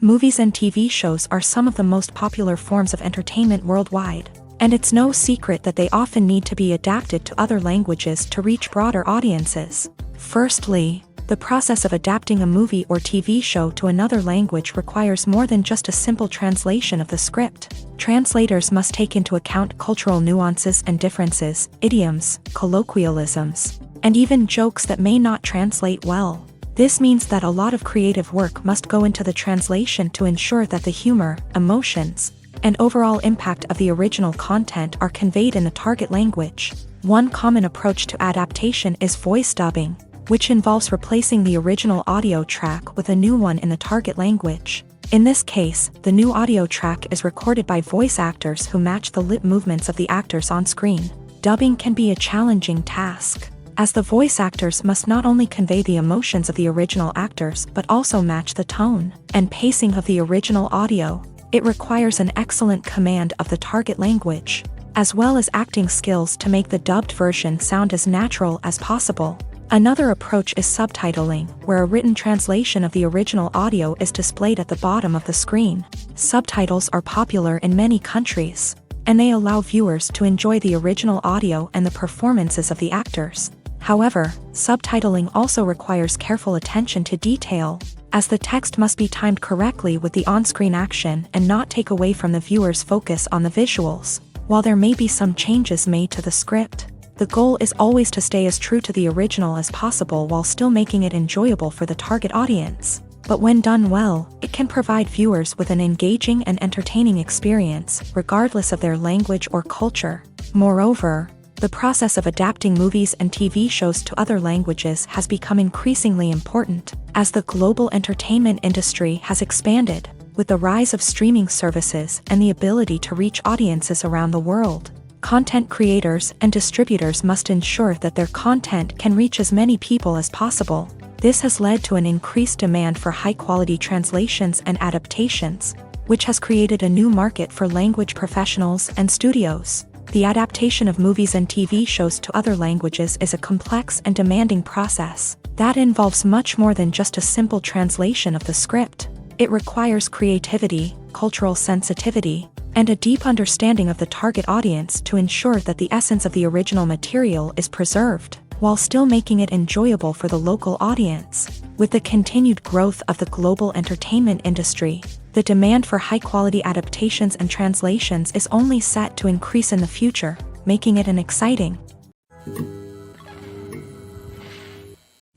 Movies and TV shows are some of the most popular forms of entertainment worldwide, and it's no secret that they often need to be adapted to other languages to reach broader audiences. Firstly, the process of adapting a movie or TV show to another language requires more than just a simple translation of the script. Translators must take into account cultural nuances and differences, idioms, colloquialisms, and even jokes that may not translate well. This means that a lot of creative work must go into the translation to ensure that the humor, emotions, and overall impact of the original content are conveyed in the target language. One common approach to adaptation is voice dubbing, which involves replacing the original audio track with a new one in the target language. In this case, the new audio track is recorded by voice actors who match the lip movements of the actors on screen. Dubbing can be a challenging task, as the voice actors must not only convey the emotions of the original actors but also match the tone and pacing of the original audio. It requires an excellent command of the target language, as well as acting skills to make the dubbed version sound as natural as possible. Another approach is subtitling, where a written translation of the original audio is displayed at the bottom of the screen. Subtitles are popular in many countries, and they allow viewers to enjoy the original audio and the performances of the actors. However, subtitling also requires careful attention to detail, as the text must be timed correctly with the on-screen action and not take away from the viewer's focus on the visuals. While there may be some changes made to the script, the goal is always to stay as true to the original as possible while still making it enjoyable for the target audience. But when done well, it can provide viewers with an engaging and entertaining experience, regardless of their language or culture. Moreover, the process of adapting movies and TV shows to other languages has become increasingly important, as the global entertainment industry has expanded, with the rise of streaming services and the ability to reach audiences around the world. Content creators and distributors must ensure that their content can reach as many people as possible. This has led to an increased demand for high-quality translations and adaptations, which has created a new market for language professionals and studios. The adaptation of movies and TV shows to other languages is a complex and demanding process that involves much more than just a simple translation of the script. It requires creativity, cultural sensitivity, and a deep understanding of the target audience to ensure that the essence of the original material is preserved, while still making it enjoyable for the local audience. With the continued growth of the global entertainment industry, the demand for high-quality adaptations and translations is only set to increase in the future, making it an exciting.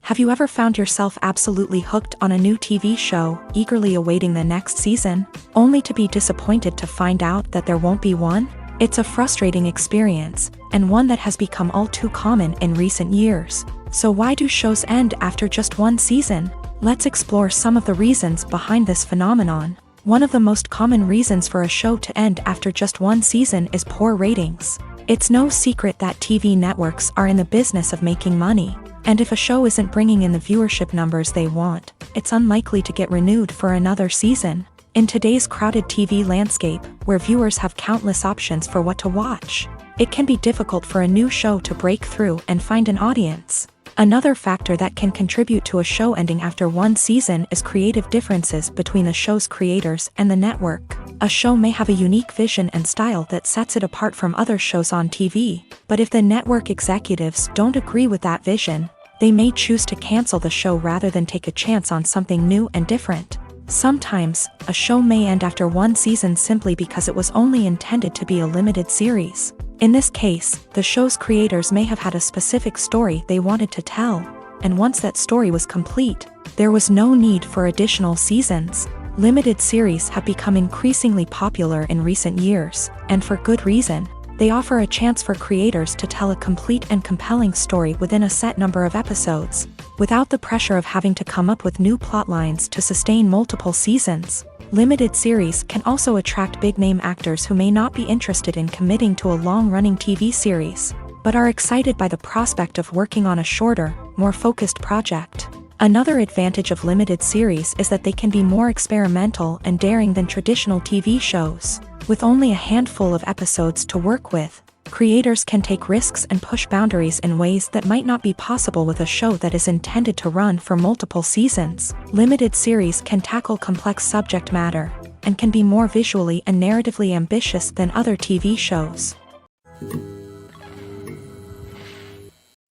Have you ever found yourself absolutely hooked on a new TV show, eagerly awaiting the next season, only to be disappointed to find out that there won't be one? It's a frustrating experience, and one that has become all too common in recent years. So why do shows end after just one season? Let's explore some of the reasons behind this phenomenon. One of the most common reasons for a show to end after just one season is poor ratings. It's no secret that TV networks are in the business of making money, and if a show isn't bringing in the viewership numbers they want, it's unlikely to get renewed for another season. In today's crowded TV landscape, where viewers have countless options for what to watch, it can be difficult for a new show to break through and find an audience. Another factor that can contribute to a show ending after one season is creative differences between the show's creators and the network. A show may have a unique vision and style that sets it apart from other shows on TV, but if the network executives don't agree with that vision, they may choose to cancel the show rather than take a chance on something new and different. Sometimes, a show may end after one season simply because it was only intended to be a limited series. In this case, the show's creators may have had a specific story they wanted to tell, and once that story was complete, there was no need for additional seasons. Limited series have become increasingly popular in recent years, and for good reason. They offer a chance for creators to tell a complete and compelling story within a set number of episodes, without the pressure of having to come up with new plotlines to sustain multiple seasons. Limited series can also attract big-name actors who may not be interested in committing to a long-running TV series, but are excited by the prospect of working on a shorter, more focused project. Another advantage of limited series is that they can be more experimental and daring than traditional TV shows. With only a handful of episodes to work with, creators can take risks and push boundaries in ways that might not be possible with a show that is intended to run for multiple seasons. Limited series can tackle complex subject matter, and can be more visually and narratively ambitious than other TV shows.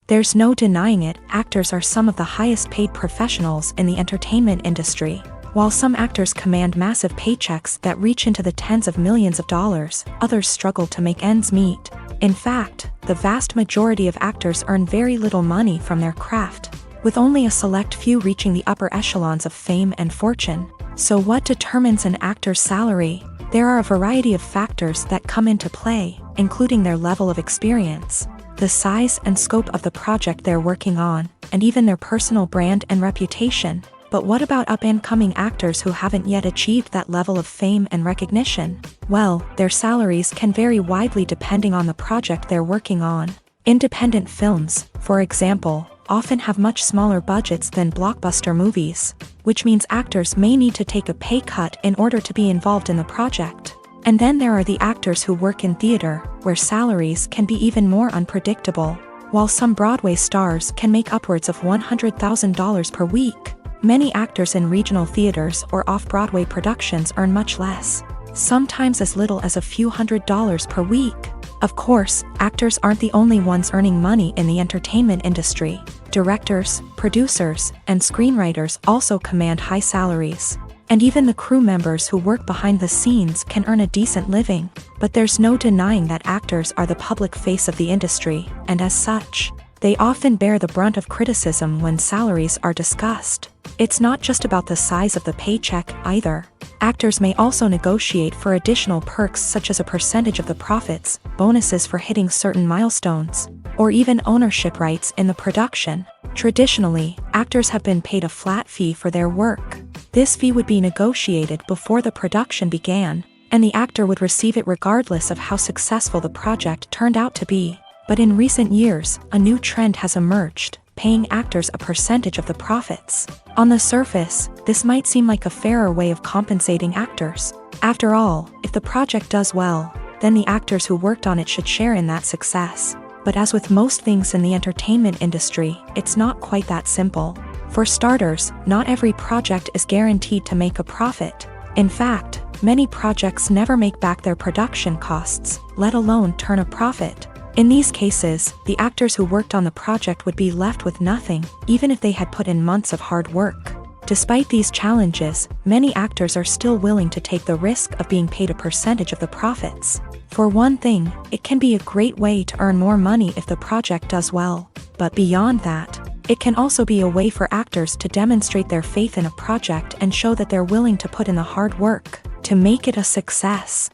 There's no denying it, actors are some of the highest paid professionals in the entertainment industry. While some actors command massive paychecks that reach into the tens of millions of dollars, others struggle to make ends meet. In fact, the vast majority of actors earn very little money from their craft, with only a select few reaching the upper echelons of fame and fortune. So what determines an actor's salary? There are a variety of factors that come into play, including their level of experience, the size and scope of the project they're working on, and even their personal brand and reputation. But what about up-and-coming actors who haven't yet achieved that level of fame and recognition? Well, their salaries can vary widely depending on the project they're working on. Independent films, for example, often have much smaller budgets than blockbuster movies, which means actors may need to take a pay cut in order to be involved in the project. And then there are the actors who work in theater, where salaries can be even more unpredictable. While some Broadway stars can make upwards of $100,000 per week, many actors in regional theaters or off-Broadway productions earn much less, sometimes as little as a few $100s per week. Of course, actors aren't the only ones earning money in the entertainment industry. Directors, producers, and screenwriters also command high salaries. And even the crew members who work behind the scenes can earn a decent living. But there's no denying that actors are the public face of the industry, and as such, they often bear the brunt of criticism when salaries are discussed. It's not just about the size of the paycheck, either. Actors may also negotiate for additional perks such as a percentage of the profits, bonuses for hitting certain milestones, or even ownership rights in the production. Traditionally, actors have been paid a flat fee for their work. This fee would be negotiated before the production began, and the actor would receive it regardless of how successful the project turned out to be. But in recent years, a new trend has emerged, paying actors a percentage of the profits. On the surface, this might seem like a fairer way of compensating actors. After all, if the project does well, then the actors who worked on it should share in that success. But as with most things in the entertainment industry, it's not quite that simple. For starters, not every project is guaranteed to make a profit. In fact, many projects never make back their production costs, let alone turn a profit. In these cases, the actors who worked on the project would be left with nothing, even if they had put in months of hard work. Despite these challenges, many actors are still willing to take the risk of being paid a percentage of the profits. For one thing, it can be a great way to earn more money if the project does well. But beyond that, it can also be a way for actors to demonstrate their faith in a project and show that they're willing to put in the hard work to make it a success.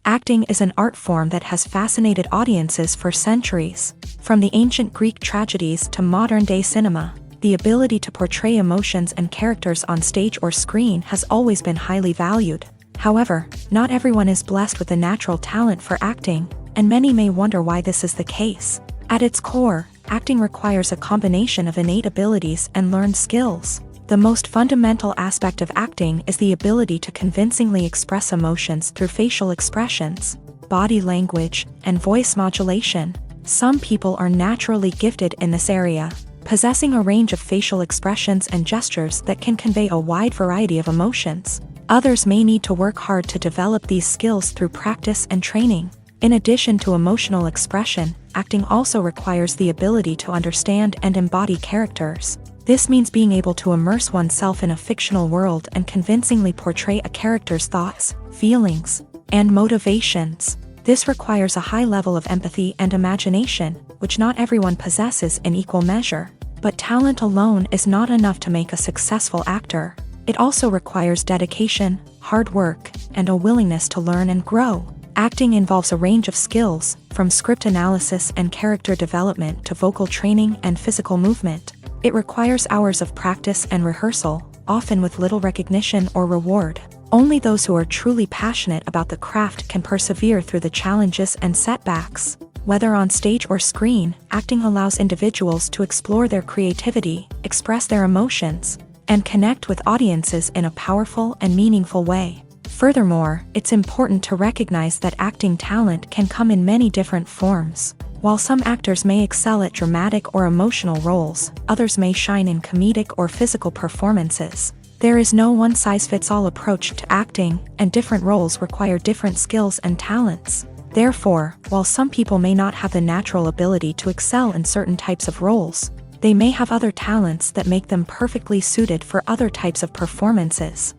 Acting is an art form that has fascinated audiences for centuries. From the ancient Greek tragedies to modern-day cinema, the ability to portray emotions and characters on stage or screen has always been highly valued. However, not everyone is blessed with a natural talent for acting, and many may wonder why this is the case. At its core, acting requires a combination of innate abilities and learned skills. The most fundamental aspect of acting is the ability to convincingly express emotions through facial expressions, body language, and voice modulation. Some people are naturally gifted in this area, possessing a range of facial expressions and gestures that can convey a wide variety of emotions. Others may need to work hard to develop these skills through practice and training. In addition to emotional expression, acting also requires the ability to understand and embody characters. This means being able to immerse oneself in a fictional world and convincingly portray a character's thoughts, feelings, and motivations. This requires a high level of empathy and imagination, which not everyone possesses in equal measure. But talent alone is not enough to make a successful actor. It also requires dedication, hard work, and a willingness to learn and grow. Acting involves a range of skills, from script analysis and character development to vocal training and physical movement. It requires hours of practice and rehearsal, often with little recognition or reward. Only those who are truly passionate about the craft can persevere through the challenges and setbacks. Whether on stage or screen, acting allows individuals to explore their creativity, express their emotions, and connect with audiences in a powerful and meaningful way. Furthermore, it's important to recognize that acting talent can come in many different forms. While some actors may excel at dramatic or emotional roles, others may shine in comedic or physical performances. There is no one-size-fits-all approach to acting, and different roles require different skills and talents. Therefore, while some people may not have the natural ability to excel in certain types of roles, they may have other talents that make them perfectly suited for other types of performances.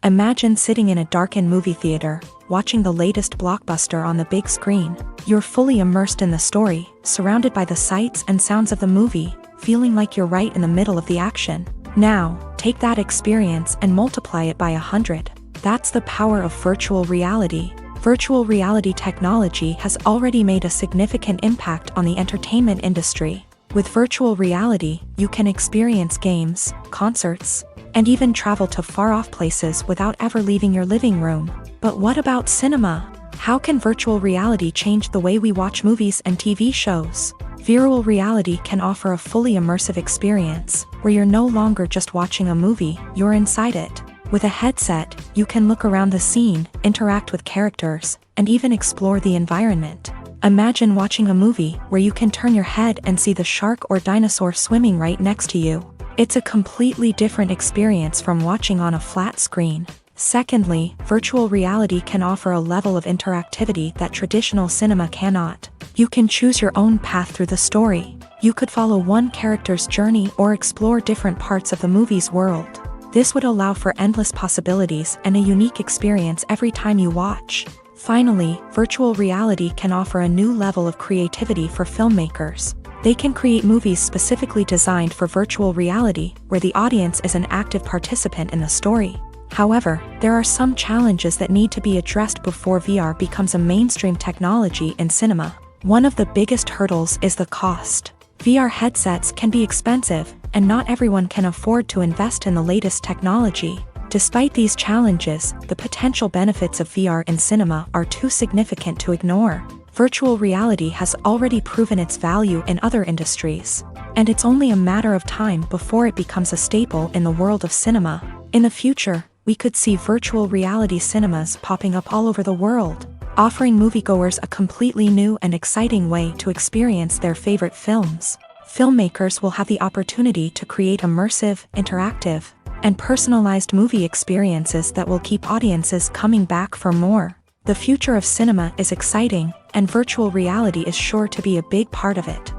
Imagine sitting in a darkened movie theater, watching the latest blockbuster on the big screen. You're fully immersed in the story, surrounded by the sights and sounds of the movie, feeling like you're right in the middle of the action. Now, take that experience and multiply it by 100. That's the power of virtual reality. Virtual reality technology has already made a significant impact on the entertainment industry. With virtual reality, you can experience games, concerts, and even travel to far-off places without ever leaving your living room. But what about cinema? How can virtual reality change the way we watch movies and TV shows? Virtual reality can offer a fully immersive experience, where you're no longer just watching a movie, you're inside it. With a headset, you can look around the scene, interact with characters, and even explore the environment. Imagine watching a movie where you can turn your head and see the shark or dinosaur swimming right next to you. It's a completely different experience from watching on a flat screen. Secondly, virtual reality can offer a level of interactivity that traditional cinema cannot. You can choose your own path through the story. You could follow one character's journey or explore different parts of the movie's world. This would allow for endless possibilities and a unique experience every time you watch. Finally, virtual reality can offer a new level of creativity for filmmakers. They can create movies specifically designed for virtual reality, where the audience is an active participant in the story. However, there are some challenges that need to be addressed before VR becomes a mainstream technology in cinema. One of the biggest hurdles is the cost. VR headsets can be expensive, and not everyone can afford to invest in the latest technology. Despite these challenges, the potential benefits of VR in cinema are too significant to ignore. Virtual reality has already proven its value in other industries, and it's only a matter of time before it becomes a staple in the world of cinema. In the future, we could see virtual reality cinemas popping up all over the world, offering moviegoers a completely new and exciting way to experience their favorite films. Filmmakers will have the opportunity to create immersive, interactive, and personalized movie experiences that will keep audiences coming back for more. The future of cinema is exciting, and virtual reality is sure to be a big part of it.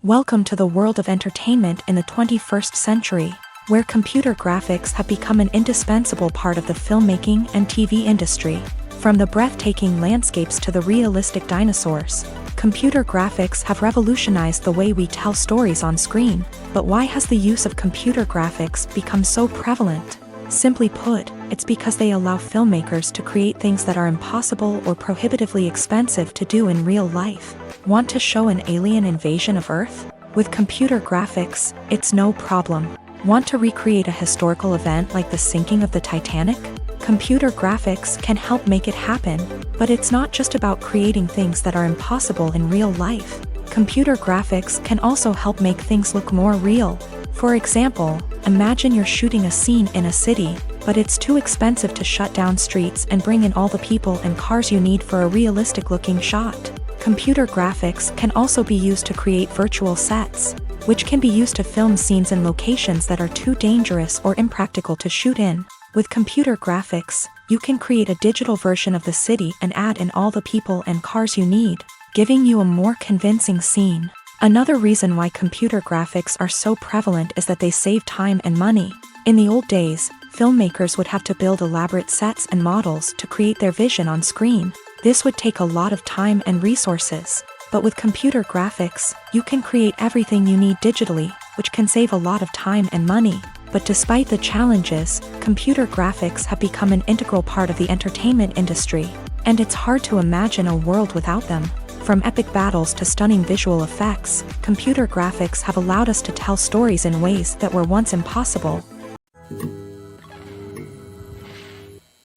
Welcome to the world of entertainment in the 21st century, where computer graphics have become an indispensable part of the filmmaking and TV industry. From the breathtaking landscapes to the realistic dinosaurs, computer graphics have revolutionized the way we tell stories on screen. But why has the use of computer graphics become so prevalent? Simply put, it's because they allow filmmakers to create things that are impossible or prohibitively expensive to do in real life. Want to show an alien invasion of Earth? With computer graphics, it's no problem. Want to recreate a historical event like the sinking of the Titanic? Computer graphics can help make it happen, but it's not just about creating things that are impossible in real life. Computer graphics can also help make things look more real. For example, imagine you're shooting a scene in a city, but it's too expensive to shut down streets and bring in all the people and cars you need for a realistic-looking shot. Computer graphics can also be used to create virtual sets, which can be used to film scenes in locations that are too dangerous or impractical to shoot in. With computer graphics, you can create a digital version of the city and add in all the people and cars you need, giving you a more convincing scene. Another reason why computer graphics are so prevalent is that they save time and money. In the old days, filmmakers would have to build elaborate sets and models to create their vision on screen. This would take a lot of time and resources. But with computer graphics, you can create everything you need digitally, which can save a lot of time and money. But despite the challenges, computer graphics have become an integral part of the entertainment industry, and it's hard to imagine a world without them. From epic battles to stunning visual effects, computer graphics have allowed us to tell stories in ways that were once impossible.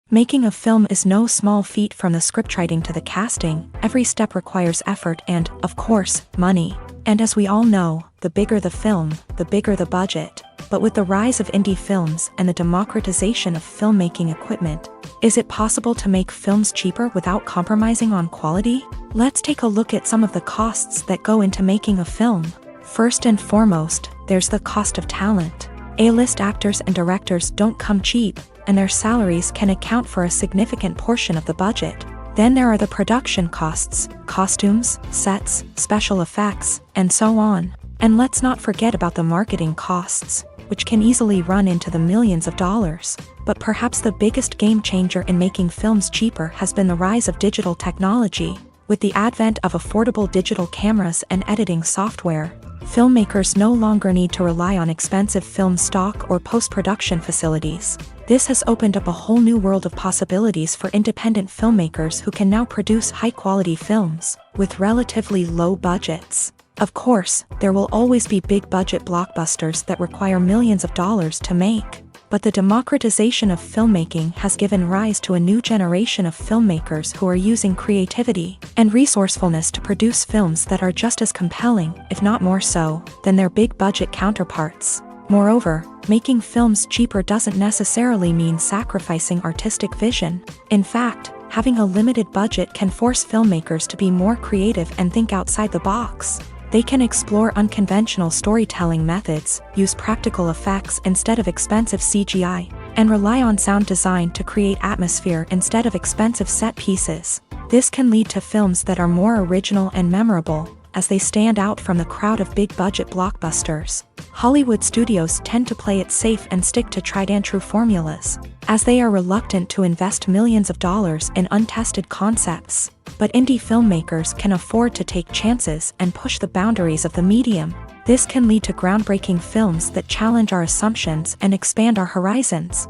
Making a film is no small feat. From the scriptwriting to the casting, every step requires effort and, of course, money. And as we all know, the bigger the film, the bigger the budget. But with the rise of indie films and the democratization of filmmaking equipment, is it possible to make films cheaper without compromising on quality? Let's take a look at some of the costs that go into making a film. First and foremost, there's the cost of talent. A-list actors and directors don't come cheap, and their salaries can account for a significant portion of the budget. Then there are the production costs, costumes, sets, special effects, and so on. And let's not forget about the marketing costs, which can easily run into the millions of dollars. But perhaps the biggest game changer in making films cheaper has been the rise of digital technology. With the advent of affordable digital cameras and editing software, filmmakers no longer need to rely on expensive film stock or post-production facilities. This has opened up a whole new world of possibilities for independent filmmakers who can now produce high-quality films with relatively low budgets. Of course, there will always be big-budget blockbusters that require millions of dollars to make. But the democratization of filmmaking has given rise to a new generation of filmmakers who are using creativity and resourcefulness to produce films that are just as compelling, if not more so, than their big-budget counterparts. Moreover, making films cheaper doesn't necessarily mean sacrificing artistic vision. In fact, having a limited budget can force filmmakers to be more creative and think outside the box. They can explore unconventional storytelling methods, use practical effects instead of expensive CGI, and rely on sound design to create atmosphere instead of expensive set pieces. This can lead to films that are more original and memorable, as they stand out from the crowd of big-budget blockbusters. Hollywood studios tend to play it safe and stick to tried-and-true formulas, as they are reluctant to invest millions of dollars in untested concepts. But indie filmmakers can afford to take chances and push the boundaries of the medium. This can lead to groundbreaking films that challenge our assumptions and expand our horizons.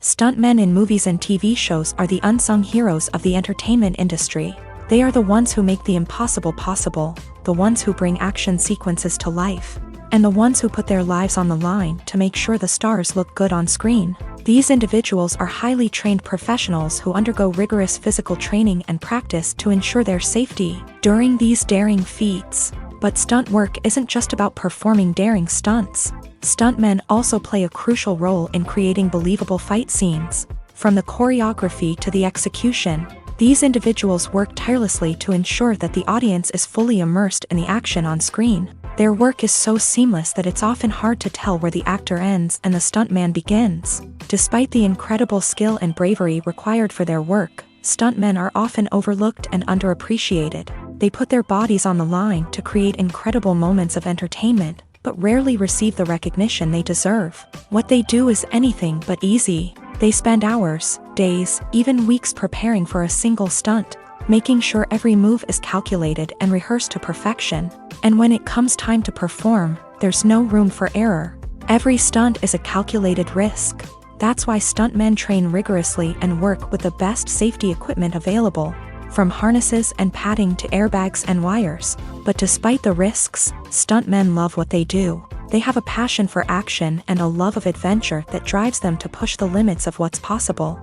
Stuntmen in movies and TV shows are the unsung heroes of the entertainment industry. They are the ones who make the impossible possible, the ones who bring action sequences to life, and the ones who put their lives on the line to make sure the stars look good on screen. These individuals are highly trained professionals who undergo rigorous physical training and practice to ensure their safety during these daring feats. But stunt work isn't just about performing daring stunts. Stuntmen also play a crucial role in creating believable fight scenes. From the choreography to the execution, these individuals work tirelessly to ensure that the audience is fully immersed in the action on screen. Their work is so seamless that it's often hard to tell where the actor ends and the stuntman begins. Despite the incredible skill and bravery required for their work, stuntmen are often overlooked and underappreciated. They put their bodies on the line to create incredible moments of entertainment, but rarely receive the recognition they deserve. What they do is anything but easy. They spend hours, days, even weeks preparing for a single stunt, making sure every move is calculated and rehearsed to perfection. And when it comes time to perform, there's no room for error. Every stunt is a calculated risk. That's why stuntmen train rigorously and work with the best safety equipment available, from harnesses and padding to airbags and wires. But despite the risks, stuntmen love what they do. They have a passion for action and a love of adventure that drives them to push the limits of what's possible.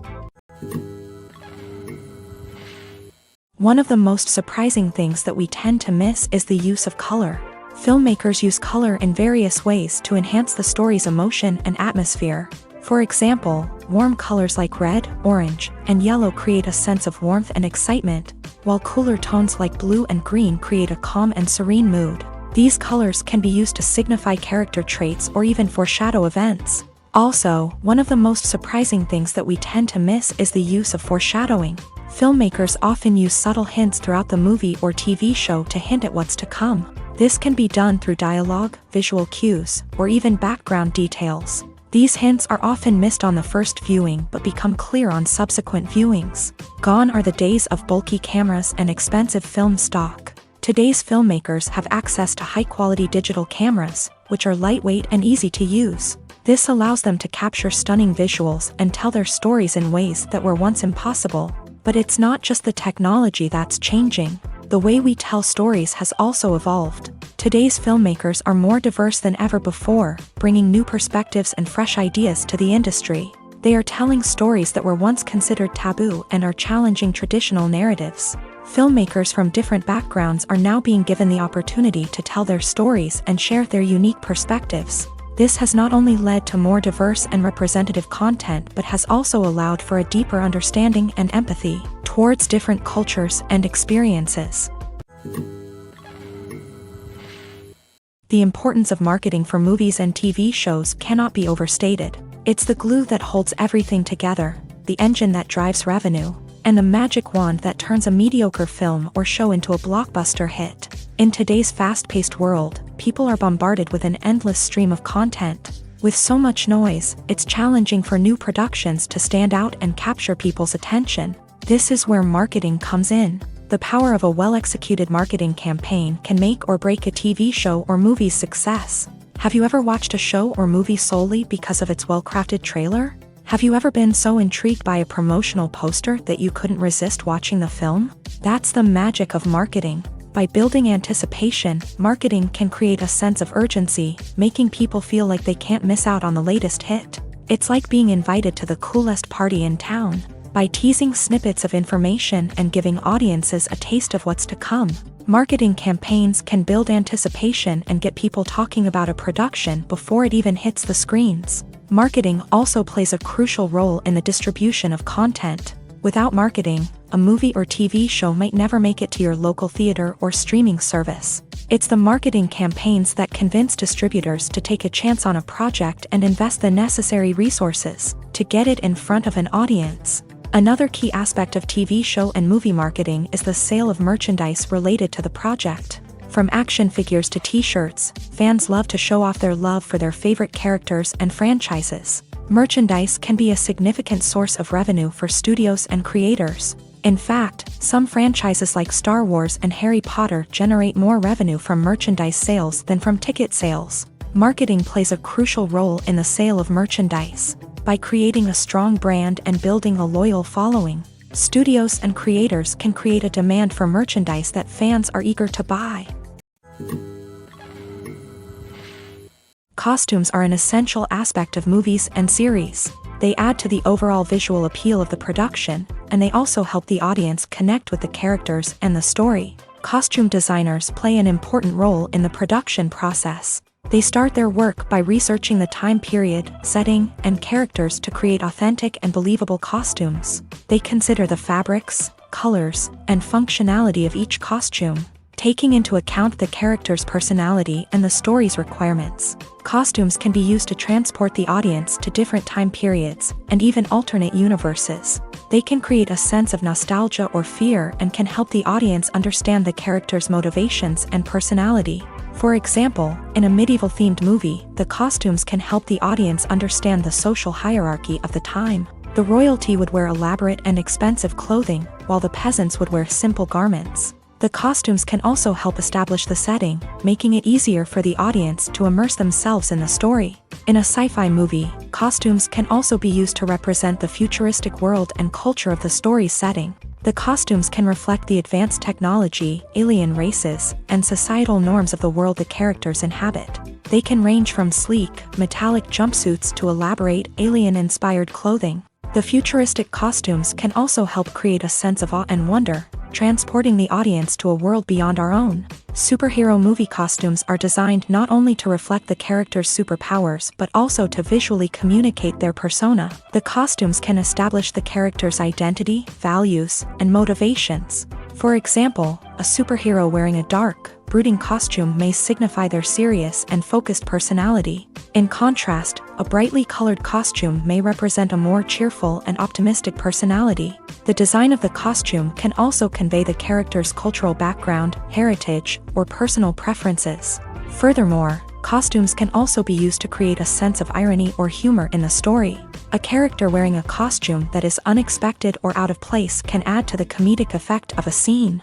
One of the most surprising things that we tend to miss is the use of color. Filmmakers use color in various ways to enhance the story's emotion and atmosphere. For example, warm colors like red, orange, and yellow create a sense of warmth and excitement, while cooler tones like blue and green create a calm and serene mood. These colors can be used to signify character traits or even foreshadow events. Also, one of the most surprising things that we tend to miss is the use of foreshadowing. Filmmakers often use subtle hints throughout the movie or TV show to hint at what's to come. This can be done through dialogue, visual cues, or even background details. These hints are often missed on the first viewing but become clear on subsequent viewings. Gone are the days of bulky cameras and expensive film stock. Today's filmmakers have access to high-quality digital cameras, which are lightweight and easy to use. This allows them to capture stunning visuals and tell their stories in ways that were once impossible. But it's not just the technology that's changing. The way we tell stories has also evolved. Today's filmmakers are more diverse than ever before, bringing new perspectives and fresh ideas to the industry. They are telling stories that were once considered taboo and are challenging traditional narratives. Filmmakers from different backgrounds are now being given the opportunity to tell their stories and share their unique perspectives. This has not only led to more diverse and representative content but has also allowed for a deeper understanding and empathy towards different cultures and experiences. The importance of marketing for movies and TV shows cannot be overstated. It's the glue that holds everything together, the engine that drives revenue, and the magic wand that turns a mediocre film or show into a blockbuster hit. In today's fast-paced world, people are bombarded with an endless stream of content. With so much noise, it's challenging for new productions to stand out and capture people's attention. This is where marketing comes in. The power of a well-executed marketing campaign can make or break a TV show or movie's success. Have you ever watched a show or movie solely because of its well-crafted trailer? Have you ever been so intrigued by a promotional poster that you couldn't resist watching the film? That's the magic of marketing. By building anticipation, marketing can create a sense of urgency, making people feel like they can't miss out on the latest hit. It's like being invited to the coolest party in town. By teasing snippets of information and giving audiences a taste of what's to come, marketing campaigns can build anticipation and get people talking about a production before it even hits the screens. Marketing also plays a crucial role in the distribution of content. Without marketing, a movie or TV show might never make it to your local theater or streaming service. It's the marketing campaigns that convince distributors to take a chance on a project and invest the necessary resources to get it in front of an audience. Another key aspect of TV show and movie marketing is the sale of merchandise related to the project. From action figures to t-shirts, fans love to show off their love for their favorite characters and franchises. Merchandise can be a significant source of revenue for studios and creators. In fact, some franchises like Star Wars and Harry Potter generate more revenue from merchandise sales than from ticket sales. Marketing plays a crucial role in the sale of merchandise. By creating a strong brand and building a loyal following, studios and creators can create a demand for merchandise that fans are eager to buy. Costumes are an essential aspect of movies and series. They add to the overall visual appeal of the production, and they also help the audience connect with the characters and the story. Costume designers play an important role in the production process. They start their work by researching the time period, setting, and characters to create authentic and believable costumes. They consider the fabrics, colors, and functionality of each costume, taking into account the character's personality and the story's requirements. Costumes can be used to transport the audience to different time periods and even alternate universes. They can create a sense of nostalgia or fear and can help the audience understand the character's motivations and personality. For example, in a medieval-themed movie, the costumes can help the audience understand the social hierarchy of the time. The royalty would wear elaborate and expensive clothing, while the peasants would wear simple garments. The costumes can also help establish the setting, making it easier for the audience to immerse themselves in the story. In a sci-fi movie, costumes can also be used to represent the futuristic world and culture of the story's setting. The costumes can reflect the advanced technology, alien races, and societal norms of the world the characters inhabit. They can range from sleek, metallic jumpsuits to elaborate, alien-inspired clothing. The futuristic costumes can also help create a sense of awe and wonder, transporting the audience to a world beyond our own. Superhero movie costumes are designed not only to reflect the character's superpowers but also to visually communicate their persona. The costumes can establish the character's identity, values, and motivations. For example, a superhero wearing a dark, brooding costume may signify their serious and focused personality. In contrast, a brightly colored costume may represent a more cheerful and optimistic personality. The design of the costume can also convey the character's cultural background, heritage, or personal preferences. Furthermore, costumes can also be used to create a sense of irony or humor in the story. A character wearing a costume that is unexpected or out of place can add to the comedic effect of a scene.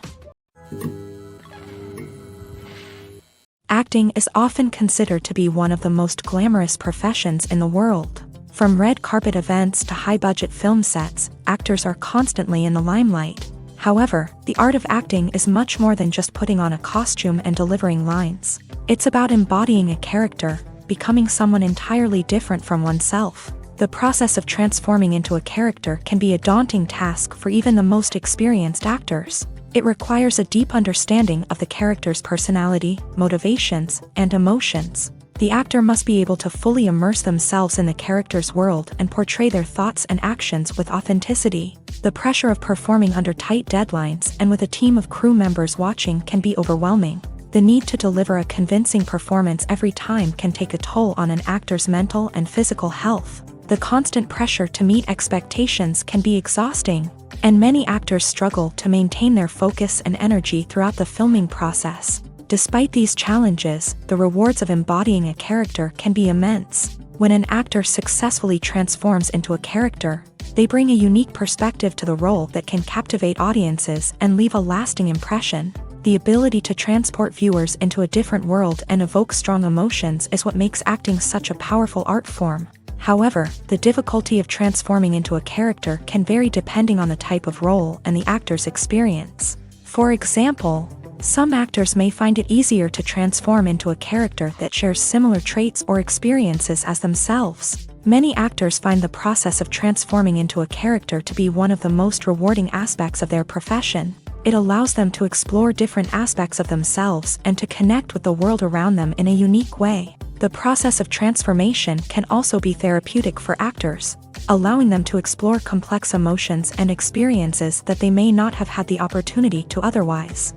Acting is often considered to be one of the most glamorous professions in the world. From red carpet events to high-budget film sets, actors are constantly in the limelight. However, the art of acting is much more than just putting on a costume and delivering lines. It's about embodying a character, becoming someone entirely different from oneself. The process of transforming into a character can be a daunting task for even the most experienced actors. It requires a deep understanding of the character's personality, motivations, and emotions. The actor must be able to fully immerse themselves in the character's world and portray their thoughts and actions with authenticity. The pressure of performing under tight deadlines and with a team of crew members watching can be overwhelming. The need to deliver a convincing performance every time can take a toll on an actor's mental and physical health. The constant pressure to meet expectations can be exhausting, and many actors struggle to maintain their focus and energy throughout the filming process. Despite these challenges, the rewards of embodying a character can be immense. When an actor successfully transforms into a character, they bring a unique perspective to the role that can captivate audiences and leave a lasting impression. The ability to transport viewers into a different world and evoke strong emotions is what makes acting such a powerful art form. However, the difficulty of transforming into a character can vary depending on the type of role and the actor's experience. For example, some actors may find it easier to transform into a character that shares similar traits or experiences as themselves. Many actors find the process of transforming into a character to be one of the most rewarding aspects of their profession. It allows them to explore different aspects of themselves and to connect with the world around them in a unique way. The process of transformation can also be therapeutic for actors, allowing them to explore complex emotions and experiences that they may not have had the opportunity to otherwise.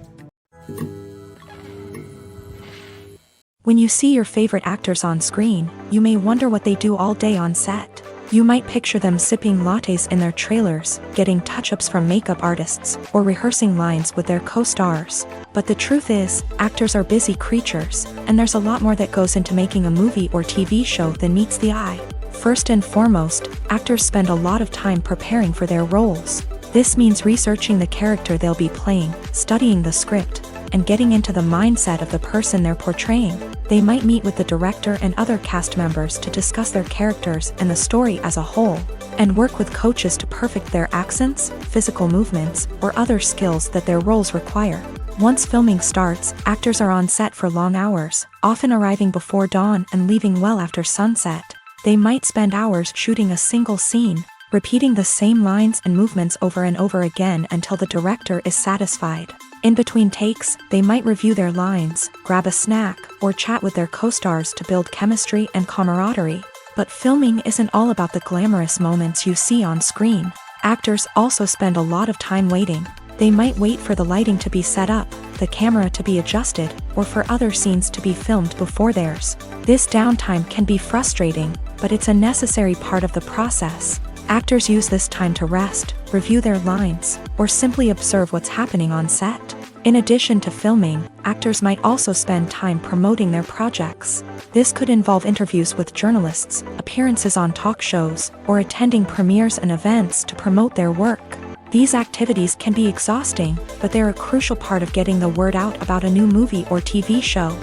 When you see your favorite actors on screen, you may wonder what they do all day on set. You might picture them sipping lattes in their trailers, getting touch-ups from makeup artists, or rehearsing lines with their co-stars. But the truth is, actors are busy creatures, and there's a lot more that goes into making a movie or TV show than meets the eye. First and foremost, actors spend a lot of time preparing for their roles. This means researching the character they'll be playing, studying the script, and getting into the mindset of the person they're portraying. They might meet with the director and other cast members to discuss their characters and the story as a whole, and work with coaches to perfect their accents, physical movements, or other skills that their roles require. Once filming starts, actors are on set for long hours, often arriving before dawn and leaving well after sunset. They might spend hours shooting a single scene, repeating the same lines and movements over and over again until the director is satisfied. In between takes, they might review their lines, grab a snack, or chat with their co-stars to build chemistry and camaraderie. But filming isn't all about the glamorous moments you see on screen. Actors also spend a lot of time waiting. They might wait for the lighting to be set up, the camera to be adjusted, or for other scenes to be filmed before theirs. This downtime can be frustrating, but it's a necessary part of the process. Actors use this time to rest, review their lines, or simply observe what's happening on set. In addition to filming, actors might also spend time promoting their projects. This could involve interviews with journalists, appearances on talk shows, or attending premieres and events to promote their work. These activities can be exhausting, but they're a crucial part of getting the word out about a new movie or TV show.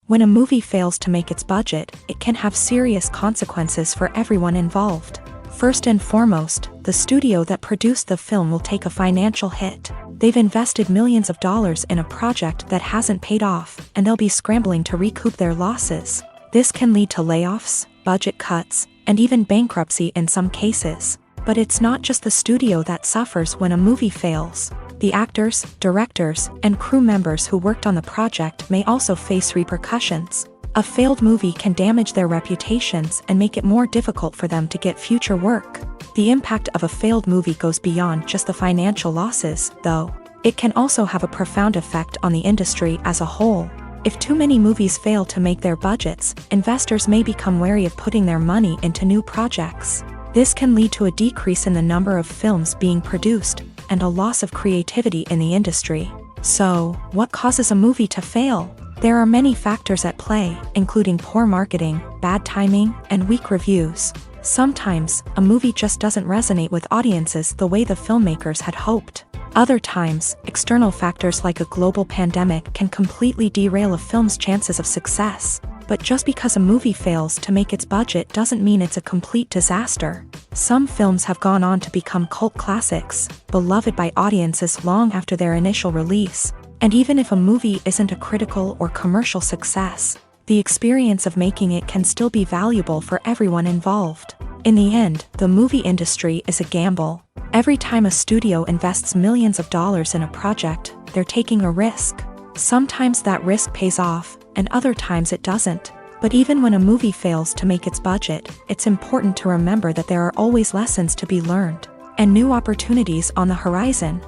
When a movie fails to make its budget, it can have serious consequences for everyone involved. First and foremost, the studio that produced the film will take a financial hit. They've invested millions of dollars in a project that hasn't paid off, and they'll be scrambling to recoup their losses. This can lead to layoffs, budget cuts, and even bankruptcy in some cases. But it's not just the studio that suffers when a movie fails. The actors, directors, and crew members who worked on the project may also face repercussions. A failed movie can damage their reputations and make it more difficult for them to get future work. The impact of a failed movie goes beyond just the financial losses, though. It can also have a profound effect on the industry as a whole. If too many movies fail to make their budgets, investors may become wary of putting their money into new projects. This can lead to a decrease in the number of films being produced, and a loss of creativity in the industry. So, what causes a movie to fail? There are many factors at play, including poor marketing, bad timing, and weak reviews. Sometimes, a movie just doesn't resonate with audiences the way the filmmakers had hoped. Other times, external factors like a global pandemic can completely derail a film's chances of success. But just because a movie fails to make its budget doesn't mean it's a complete disaster. Some films have gone on to become cult classics, beloved by audiences long after their initial release. And even if a movie isn't a critical or commercial success, the experience of making it can still be valuable for everyone involved. In the end, the movie industry is a gamble. Every time a studio invests millions of dollars in a project, they're taking a risk. Sometimes that risk pays off, and other times it doesn't. But even when a movie fails to make its budget, it's important to remember that there are always lessons to be learned, and new opportunities on the horizon.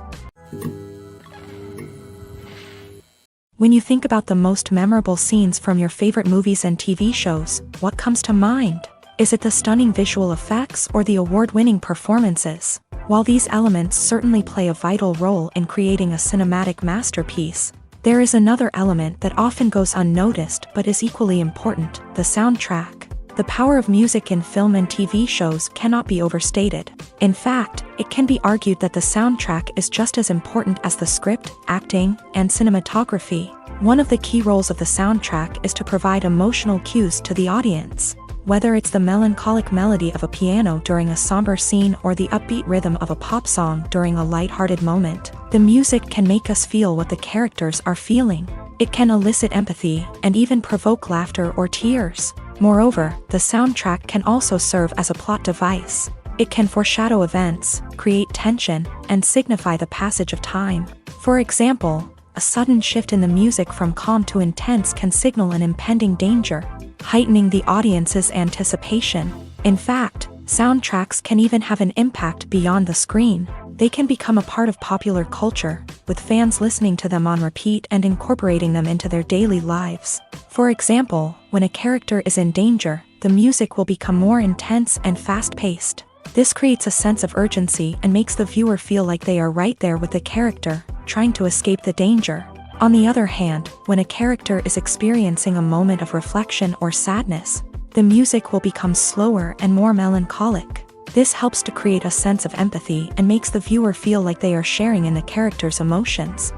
When you think about the most memorable scenes from your favorite movies and TV shows, what comes to mind? Is it the stunning visual effects or the award-winning performances? While these elements certainly play a vital role in creating a cinematic masterpiece, there is another element that often goes unnoticed but is equally important: the soundtrack. The power of music in film and TV shows cannot be overstated. In fact, it can be argued that the soundtrack is just as important as the script, acting, and cinematography. One of the key roles of the soundtrack is to provide emotional cues to the audience. Whether it's the melancholic melody of a piano during a somber scene or the upbeat rhythm of a pop song during a lighthearted moment, the music can make us feel what the characters are feeling. It can elicit empathy and even provoke laughter or tears. Moreover, the soundtrack can also serve as a plot device. It can foreshadow events, create tension, and signify the passage of time. For example, a sudden shift in the music from calm to intense can signal an impending danger, heightening the audience's anticipation. In fact, soundtracks can even have an impact beyond the screen. They can become a part of popular culture, with fans listening to them on repeat and incorporating them into their daily lives. For example, when a character is in danger, the music will become more intense and fast-paced. This creates a sense of urgency and makes the viewer feel like they are right there with the character, trying to escape the danger. On the other hand, when a character is experiencing a moment of reflection or sadness, the music will become slower and more melancholic. This helps to create a sense of empathy and makes the viewer feel like they are sharing in the character's emotions.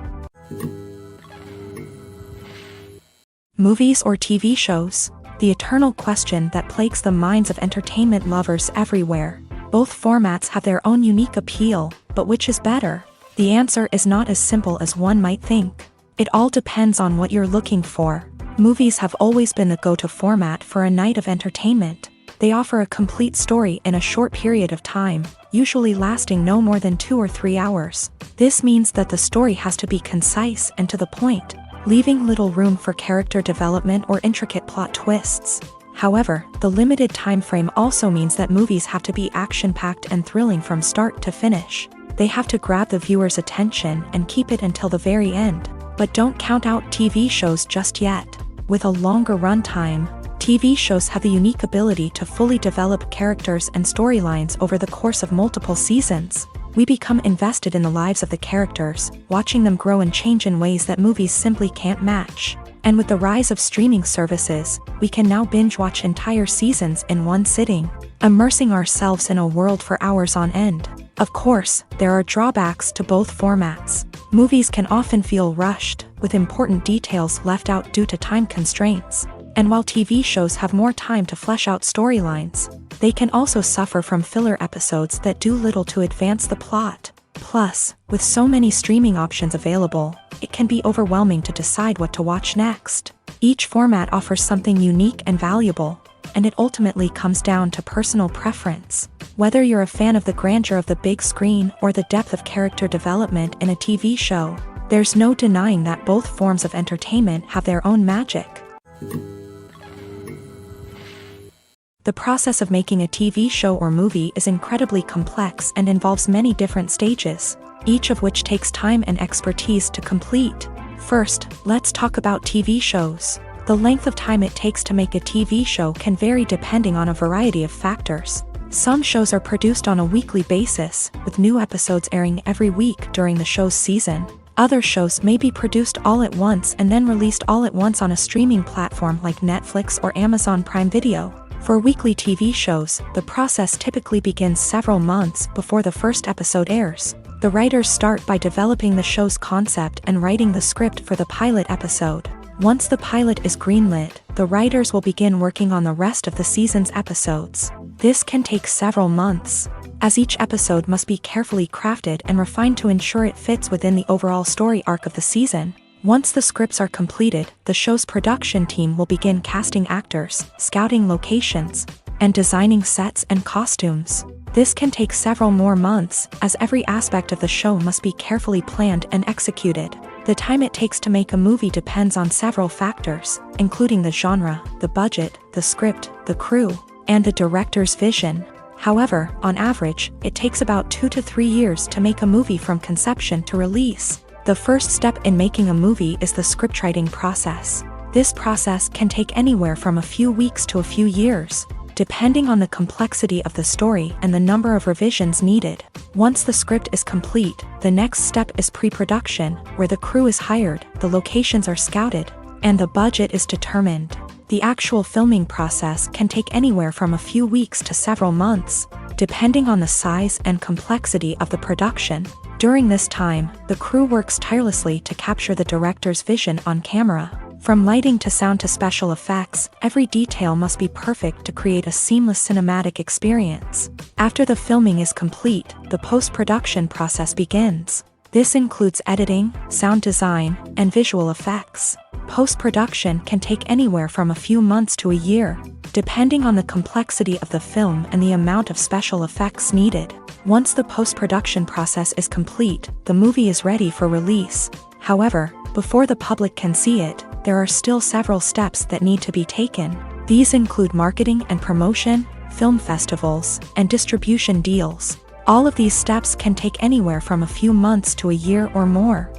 Movies or TV shows? The eternal question that plagues the minds of entertainment lovers everywhere. Both formats have their own unique appeal, but which is better? The answer is not as simple as one might think. It all depends on what you're looking for. Movies have always been the go-to format for a night of entertainment. They offer a complete story in a short period of time, usually lasting no more than 2 or 3 hours. This means that the story has to be concise and to the point, leaving little room for character development or intricate plot twists. However, the limited time frame also means that movies have to be action-packed and thrilling from start to finish. They have to grab the viewer's attention and keep it until the very end. But don't count out TV shows just yet. With a longer runtime, TV shows have the unique ability to fully develop characters and storylines over the course of multiple seasons. We become invested in the lives of the characters, watching them grow and change in ways that movies simply can't match. And with the rise of streaming services, we can now binge-watch entire seasons in one sitting, immersing ourselves in a world for hours on end. Of course, there are drawbacks to both formats. Movies can often feel rushed, with important details left out due to time constraints. And while TV shows have more time to flesh out storylines, they can also suffer from filler episodes that do little to advance the plot. Plus, with so many streaming options available, it can be overwhelming to decide what to watch next. Each format offers something unique and valuable, and it ultimately comes down to personal preference. Whether you're a fan of the grandeur of the big screen or the depth of character development in a TV show, there's no denying that both forms of entertainment have their own magic. The process of making a TV show or movie is incredibly complex and involves many different stages, each of which takes time and expertise to complete. First, let's talk about TV shows. The length of time it takes to make a TV show can vary depending on a variety of factors. Some shows are produced on a weekly basis, with new episodes airing every week during the show's season. Other shows may be produced all at once and then released all at once on a streaming platform like Netflix or Amazon Prime Video. For weekly TV shows, the process typically begins several months before the first episode airs. The writers start by developing the show's concept and writing the script for the pilot episode. Once the pilot is greenlit, the writers will begin working on the rest of the season's episodes. This can take several months, as each episode must be carefully crafted and refined to ensure it fits within the overall story arc of the season. Once the scripts are completed, the show's production team will begin casting actors, scouting locations, and designing sets and costumes. This can take several more months, as every aspect of the show must be carefully planned and executed. The time it takes to make a movie depends on several factors, including the genre, the budget, the script, the crew, and the director's vision. However, on average, it takes about 2 to 3 years to make a movie from conception to release. The first step in making a movie is the scriptwriting process. This process can take anywhere from a few weeks to a few years, depending on the complexity of the story and the number of revisions needed. Once the script is complete, the next step is pre-production, where the crew is hired, the locations are scouted, and the budget is determined. The actual filming process can take anywhere from a few weeks to several months, depending on the size and complexity of the production. During this time, the crew works tirelessly to capture the director's vision on camera. From lighting to sound to special effects, every detail must be perfect to create a seamless cinematic experience. After the filming is complete, the post-production process begins. This includes editing, sound design, and visual effects. Post-production can take anywhere from a few months to a year, depending on the complexity of the film and the amount of special effects needed. Once the post-production process is complete, the movie is ready for release. However, before the public can see it, there are still several steps that need to be taken. These include marketing and promotion, film festivals, and distribution deals. All of these steps can take anywhere from a few months to a year or more.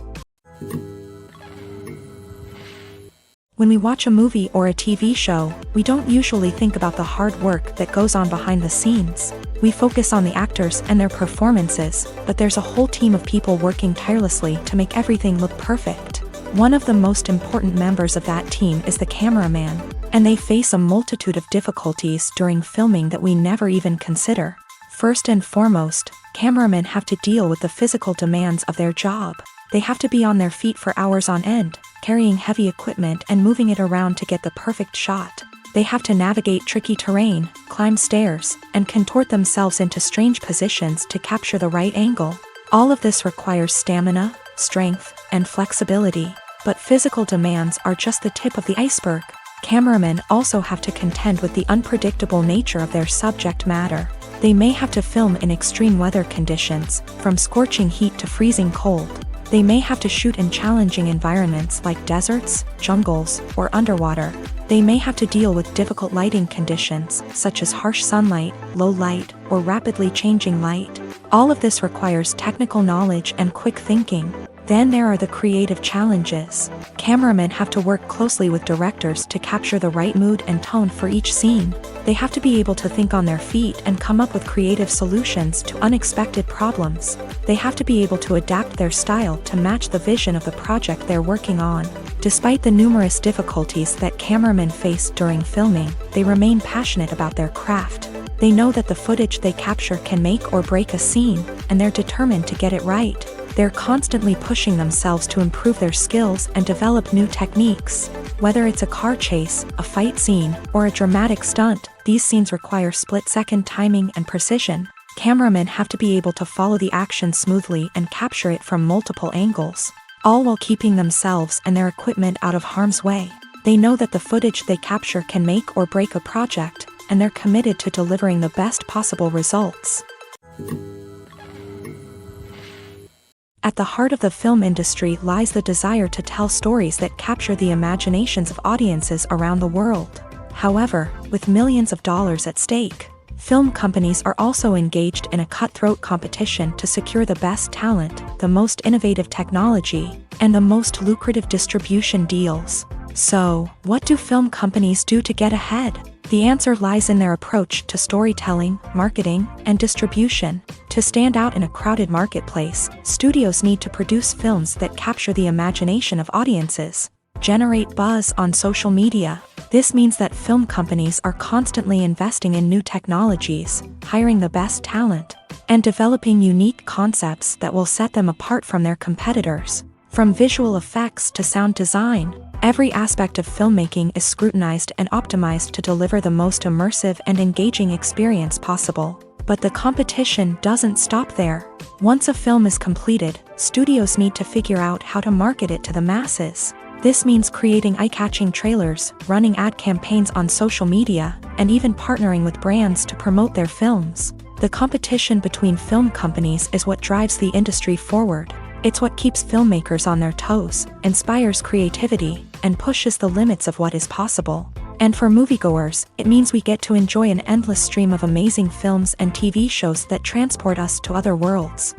When we watch a movie or a TV show, we don't usually think about the hard work that goes on behind the scenes. We focus on the actors and their performances, but there's a whole team of people working tirelessly to make everything look perfect. One of the most important members of that team is the cameraman, and they face a multitude of difficulties during filming that we never even consider. First and foremost, cameramen have to deal with the physical demands of their job. They have to be on their feet for hours on end, carrying heavy equipment and moving it around to get the perfect shot. They have to navigate tricky terrain, climb stairs, and contort themselves into strange positions to capture the right angle. All of this requires stamina, strength, and flexibility. But physical demands are just the tip of the iceberg. Cameramen also have to contend with the unpredictable nature of their subject matter. They may have to film in extreme weather conditions, from scorching heat to freezing cold. They may have to shoot in challenging environments like deserts, jungles, or underwater. They may have to deal with difficult lighting conditions, such as harsh sunlight, low light, or rapidly changing light. All of this requires technical knowledge and quick thinking. Then there are the creative challenges. Cameramen have to work closely with directors to capture the right mood and tone for each scene. They have to be able to think on their feet and come up with creative solutions to unexpected problems. They have to be able to adapt their style to match the vision of the project they're working on. Despite the numerous difficulties that cameramen face during filming, they remain passionate about their craft. They know that the footage they capture can make or break a scene, and they're determined to get it right. They're constantly pushing themselves to improve their skills and develop new techniques. Whether it's a car chase, a fight scene, or a dramatic stunt, these scenes require split-second timing and precision. Cameramen have to be able to follow the action smoothly and capture it from multiple angles, all while keeping themselves and their equipment out of harm's way. They know that the footage they capture can make or break a project, and they're committed to delivering the best possible results. At the heart of the film industry lies the desire to tell stories that capture the imaginations of audiences around the world. However, with millions of dollars at stake, film companies are also engaged in a cutthroat competition to secure the best talent, the most innovative technology, and the most lucrative distribution deals. So, what do film companies do to get ahead? The answer lies in their approach to storytelling, marketing, and distribution. To stand out in a crowded marketplace, studios need to produce films that capture the imagination of audiences, generate buzz on social media. This means that film companies are constantly investing in new technologies, hiring the best talent, and developing unique concepts that will set them apart from their competitors. From visual effects to sound design, every aspect of filmmaking is scrutinized and optimized to deliver the most immersive and engaging experience possible. But the competition doesn't stop there. Once a film is completed, studios need to figure out how to market it to the masses. This means creating eye-catching trailers, running ad campaigns on social media, and even partnering with brands to promote their films. The competition between film companies is what drives the industry forward. It's what keeps filmmakers on their toes, inspires creativity, and pushes the limits of what is possible. And for moviegoers, it means we get to enjoy an endless stream of amazing films and TV shows that transport us to other worlds.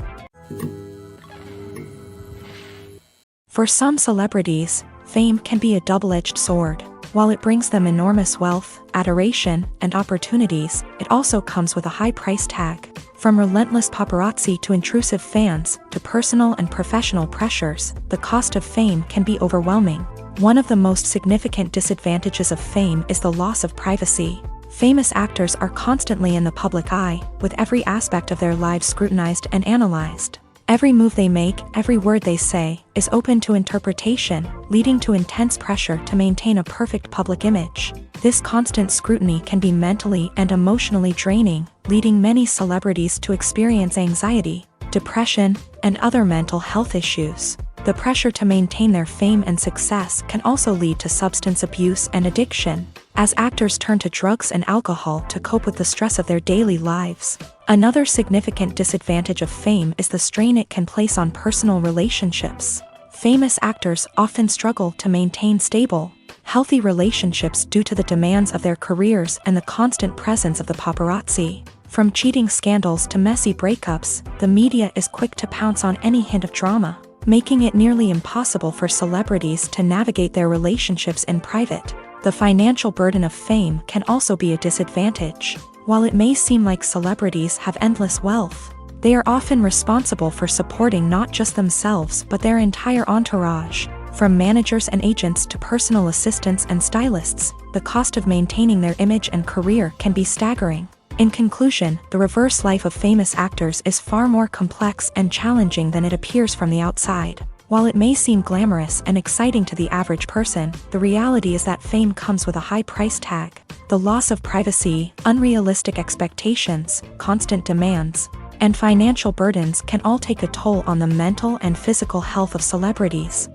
For some celebrities, fame can be a double-edged sword. While it brings them enormous wealth, adoration, and opportunities, it also comes with a high price tag. From relentless paparazzi to intrusive fans, to personal and professional pressures, the cost of fame can be overwhelming. One of the most significant disadvantages of fame is the loss of privacy. Famous actors are constantly in the public eye, with every aspect of their lives scrutinized and analyzed. Every move they make, every word they say, is open to interpretation, leading to intense pressure to maintain a perfect public image. This constant scrutiny can be mentally and emotionally draining, leading many celebrities to experience anxiety, depression, and other mental health issues. The pressure to maintain their fame and success can also lead to substance abuse and addiction, as actors turn to drugs and alcohol to cope with the stress of their daily lives. Another significant disadvantage of fame is the strain it can place on personal relationships. Famous actors often struggle to maintain stable, healthy relationships due to the demands of their careers and the constant presence of the paparazzi. From cheating scandals to messy breakups, the media is quick to pounce on any hint of drama, making it nearly impossible for celebrities to navigate their relationships in private. The financial burden of fame can also be a disadvantage. While it may seem like celebrities have endless wealth, they are often responsible for supporting not just themselves but their entire entourage. From managers and agents to personal assistants and stylists, the cost of maintaining their image and career can be staggering. In conclusion, the reverse life of famous actors is far more complex and challenging than it appears from the outside. While it may seem glamorous and exciting to the average person, the reality is that fame comes with a high price tag. The loss of privacy, unrealistic expectations, constant demands, and financial burdens can all take a toll on the mental and physical health of celebrities.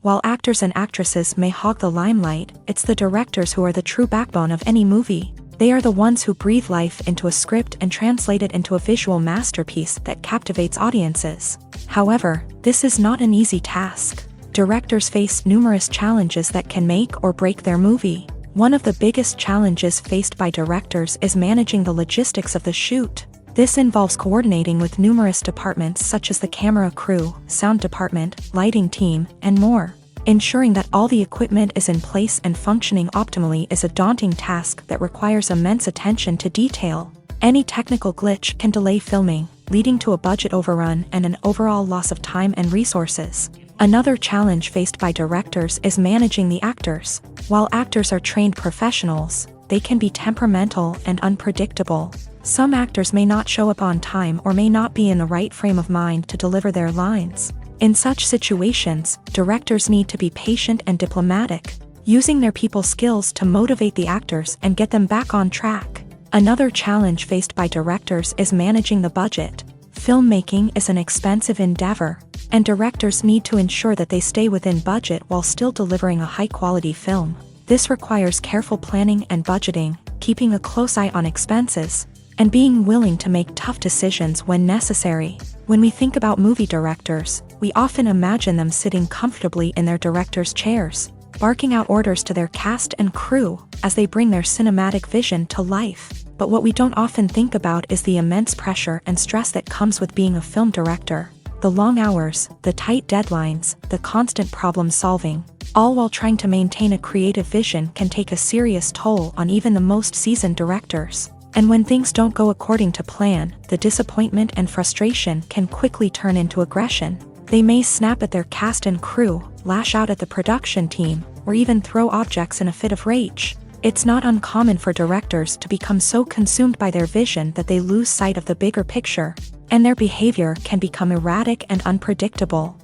While actors and actresses may hog the limelight, it's the directors who are the true backbone of any movie. They are the ones who breathe life into a script and translate it into a visual masterpiece that captivates audiences. However, this is not an easy task. Directors face numerous challenges that can make or break their movie. One of the biggest challenges faced by directors is managing the logistics of the shoot. This involves coordinating with numerous departments such as the camera crew, sound department, lighting team, and more. Ensuring that all the equipment is in place and functioning optimally is a daunting task that requires immense attention to detail. Any technical glitch can delay filming, leading to a budget overrun and an overall loss of time and resources. Another challenge faced by directors is managing the actors. While actors are trained professionals, they can be temperamental and unpredictable. Some actors may not show up on time or may not be in the right frame of mind to deliver their lines. In such situations, directors need to be patient and diplomatic, using their people skills to motivate the actors and get them back on track. Another challenge faced by directors is managing the budget. Filmmaking is an expensive endeavor, and directors need to ensure that they stay within budget while still delivering a high-quality film. This requires careful planning and budgeting, keeping a close eye on expenses, and being willing to make tough decisions when necessary. When we think about movie directors, we often imagine them sitting comfortably in their director's chairs, barking out orders to their cast and crew as they bring their cinematic vision to life. But what we don't often think about is the immense pressure and stress that comes with being a film director. The long hours, the tight deadlines, the constant problem solving, all while trying to maintain a creative vision can take a serious toll on even the most seasoned directors. And when things don't go according to plan, the disappointment and frustration can quickly turn into aggression. They may snap at their cast and crew, lash out at the production team, or even throw objects in a fit of rage. It's not uncommon for directors to become so consumed by their vision that they lose sight of the bigger picture, and their behavior can become erratic and unpredictable.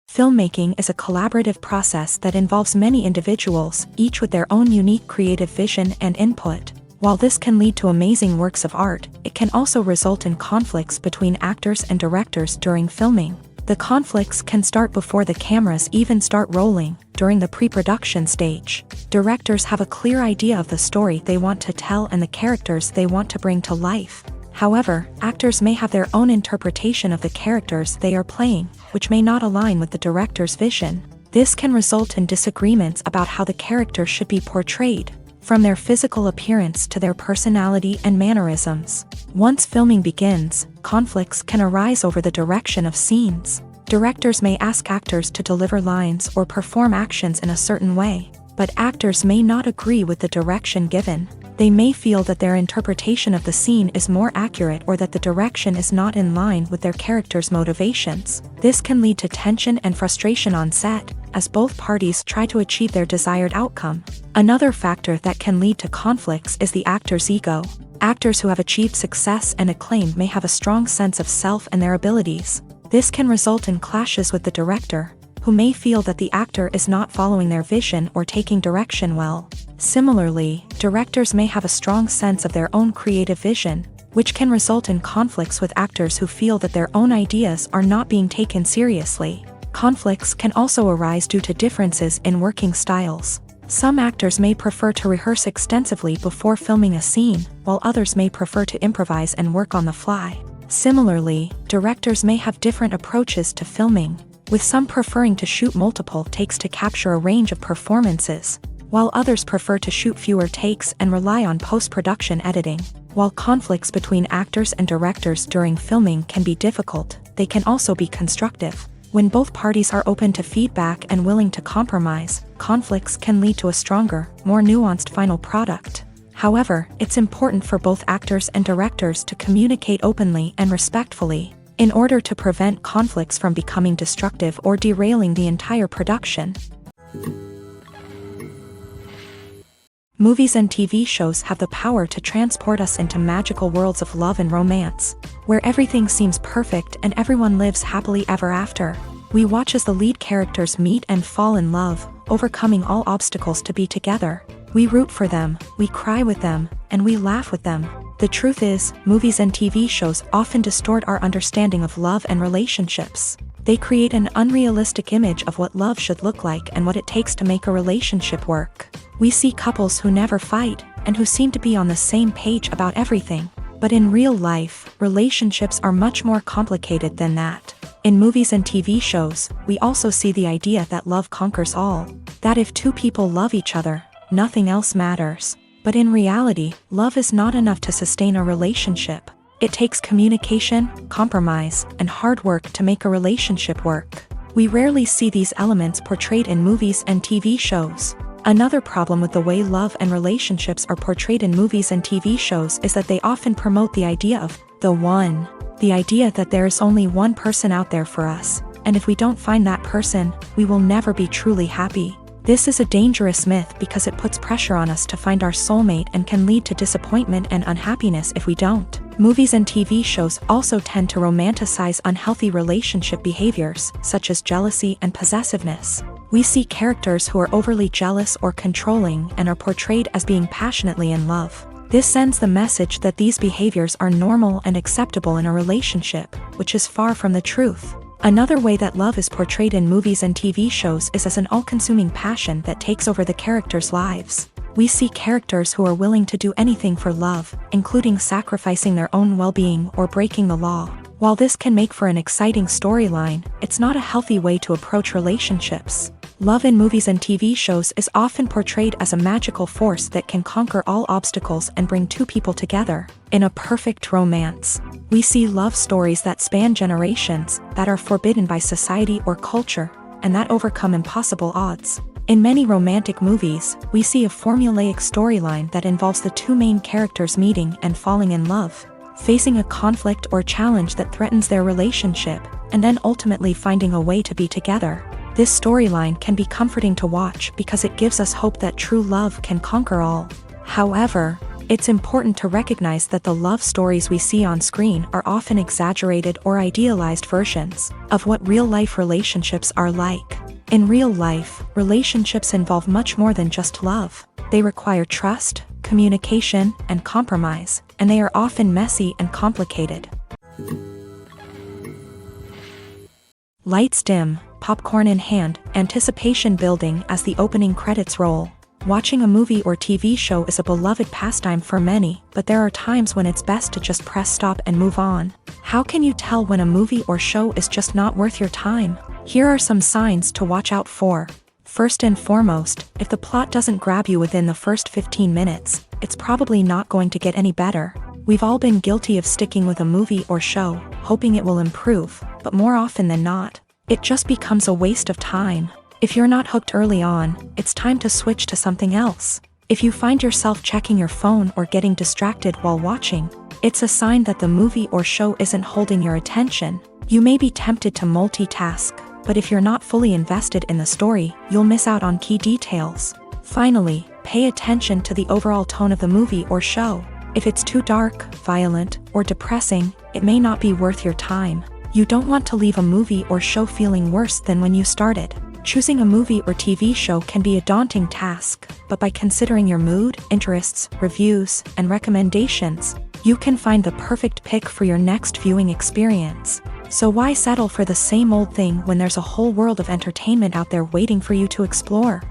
Filmmaking is a collaborative process that involves many individuals, each with their own unique creative vision and input. While this can lead to amazing works of art, it can also result in conflicts between actors and directors during filming. The conflicts can start before the cameras even start rolling, during the pre-production stage. Directors have a clear idea of the story they want to tell and the characters they want to bring to life. However, actors may have their own interpretation of the characters they are playing, which may not align with the director's vision. This can result in disagreements about how the character should be portrayed, from their physical appearance to their personality and mannerisms. Once filming begins, conflicts can arise over the direction of scenes. Directors may ask actors to deliver lines or perform actions in a certain way, but actors may not agree with the direction given. They may feel that their interpretation of the scene is more accurate or that the direction is not in line with their character's motivations. This can lead to tension and frustration on set, as both parties try to achieve their desired outcome. Another factor that can lead to conflicts is the actor's ego. Actors who have achieved success and acclaim may have a strong sense of self and their abilities. This can result in clashes with the director, who may feel that the actor is not following their vision or taking direction well. Similarly, directors may have a strong sense of their own creative vision, which can result in conflicts with actors who feel that their own ideas are not being taken seriously. Conflicts can also arise due to differences in working styles. Some actors may prefer to rehearse extensively before filming a scene, while others may prefer to improvise and work on the fly. Similarly, directors may have different approaches to filming, with some preferring to shoot multiple takes to capture a range of performances, while others prefer to shoot fewer takes and rely on post-production editing. While conflicts between actors and directors during filming can be difficult, they can also be constructive. When both parties are open to feedback and willing to compromise, conflicts can lead to a stronger, more nuanced final product. However, it's important for both actors and directors to communicate openly and respectfully, in order to prevent conflicts from becoming destructive or derailing the entire production. Movies and TV shows have the power to transport us into magical worlds of love and romance, where everything seems perfect and everyone lives happily ever after. We watch as the lead characters meet and fall in love, overcoming all obstacles to be together. We root for them, we cry with them, and we laugh with them. The truth is, movies and TV shows often distort our understanding of love and relationships. They create an unrealistic image of what love should look like and what it takes to make a relationship work. We see couples who never fight, and who seem to be on the same page about everything. But in real life, relationships are much more complicated than that. In movies and TV shows, we also see the idea that love conquers all. That if two people love each other, nothing else matters. But in reality, love is not enough to sustain a relationship. It takes communication, compromise, and hard work to make a relationship work. We rarely see these elements portrayed in movies and TV shows. Another problem with the way love and relationships are portrayed in movies and TV shows is that they often promote the idea of the one. The idea that there is only one person out there for us, and if we don't find that person, we will never be truly happy. This is a dangerous myth because it puts pressure on us to find our soulmate and can lead to disappointment and unhappiness if we don't. Movies and TV shows also tend to romanticize unhealthy relationship behaviors, such as jealousy and possessiveness. We see characters who are overly jealous or controlling and are portrayed as being passionately in love. This sends the message that these behaviors are normal and acceptable in a relationship, which is far from the truth. Another way that love is portrayed in movies and TV shows is as an all-consuming passion that takes over the characters' lives. We see characters who are willing to do anything for love, including sacrificing their own well-being or breaking the law. While this can make for an exciting storyline, it's not a healthy way to approach relationships. Love in movies and TV shows is often portrayed as a magical force that can conquer all obstacles and bring two people together. In a perfect romance, we see love stories that span generations, that are forbidden by society or culture, and that overcome impossible odds. In many romantic movies, we see a formulaic storyline that involves the two main characters meeting and falling in love, facing a conflict or challenge that threatens their relationship, and then ultimately finding a way to be together. This storyline can be comforting to watch because it gives us hope that true love can conquer all. However, it's important to recognize that the love stories we see on screen are often exaggerated or idealized versions of what real-life relationships are like. In real life, relationships involve much more than just love. They require trust, communication, and compromise, and they are often messy and complicated. Lights dim, popcorn in hand, anticipation building as the opening credits roll. Watching a movie or TV show is a beloved pastime for many, but there are times when it's best to just press stop and move on. How can you tell when a movie or show is just not worth your time? Here are some signs to watch out for. First and foremost, if the plot doesn't grab you within the first 15 minutes, it's probably not going to get any better. We've all been guilty of sticking with a movie or show, hoping it will improve, but more often than not, it just becomes a waste of time. If you're not hooked early on, it's time to switch to something else. If you find yourself checking your phone or getting distracted while watching, it's a sign that the movie or show isn't holding your attention. You may be tempted to multitask, but if you're not fully invested in the story, you'll miss out on key details. Finally, pay attention to the overall tone of the movie or show. If it's too dark, violent, or depressing, it may not be worth your time. You don't want to leave a movie or show feeling worse than when you started. Choosing a movie or TV show can be a daunting task, but by considering your mood, interests, reviews, and recommendations, you can find the perfect pick for your next viewing experience. So why settle for the same old thing when there's a whole world of entertainment out there waiting for you to explore?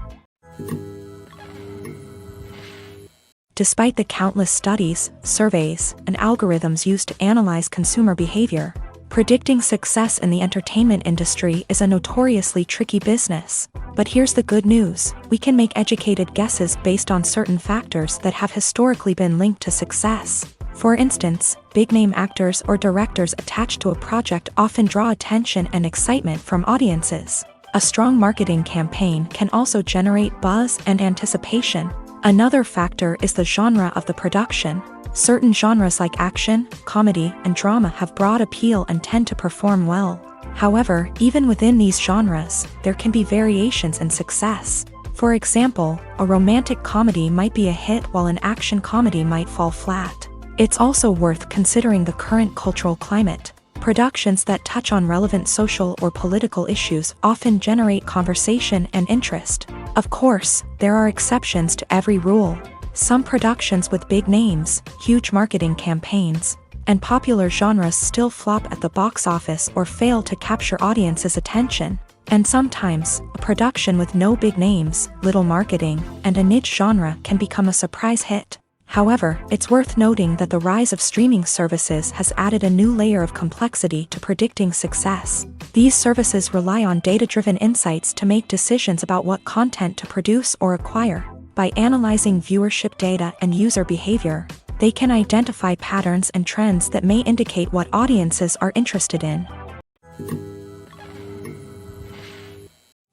Despite the countless studies, surveys, and algorithms used to analyze consumer behavior, predicting success in the entertainment industry is a notoriously tricky business. But here's the good news: we can make educated guesses based on certain factors that have historically been linked to success. For instance, big-name actors or directors attached to a project often draw attention and excitement from audiences. A strong marketing campaign can also generate buzz and anticipation. Another factor is the genre of the production. Certain genres like action, comedy, and drama have broad appeal and tend to perform well. However, even within these genres, there can be variations in success. For example, a romantic comedy might be a hit while an action comedy might fall flat. It's also worth considering the current cultural climate. Productions that touch on relevant social or political issues often generate conversation and interest. Of course, there are exceptions to every rule. Some productions with big names, huge marketing campaigns, and popular genres still flop at the box office or fail to capture audiences' attention. And sometimes, a production with no big names, little marketing, and a niche genre can become a surprise hit. However, it's worth noting that the rise of streaming services has added a new layer of complexity to predicting success. These services rely on data-driven insights to make decisions about what content to produce or acquire. By analyzing viewership data and user behavior, they can identify patterns and trends that may indicate what audiences are interested in.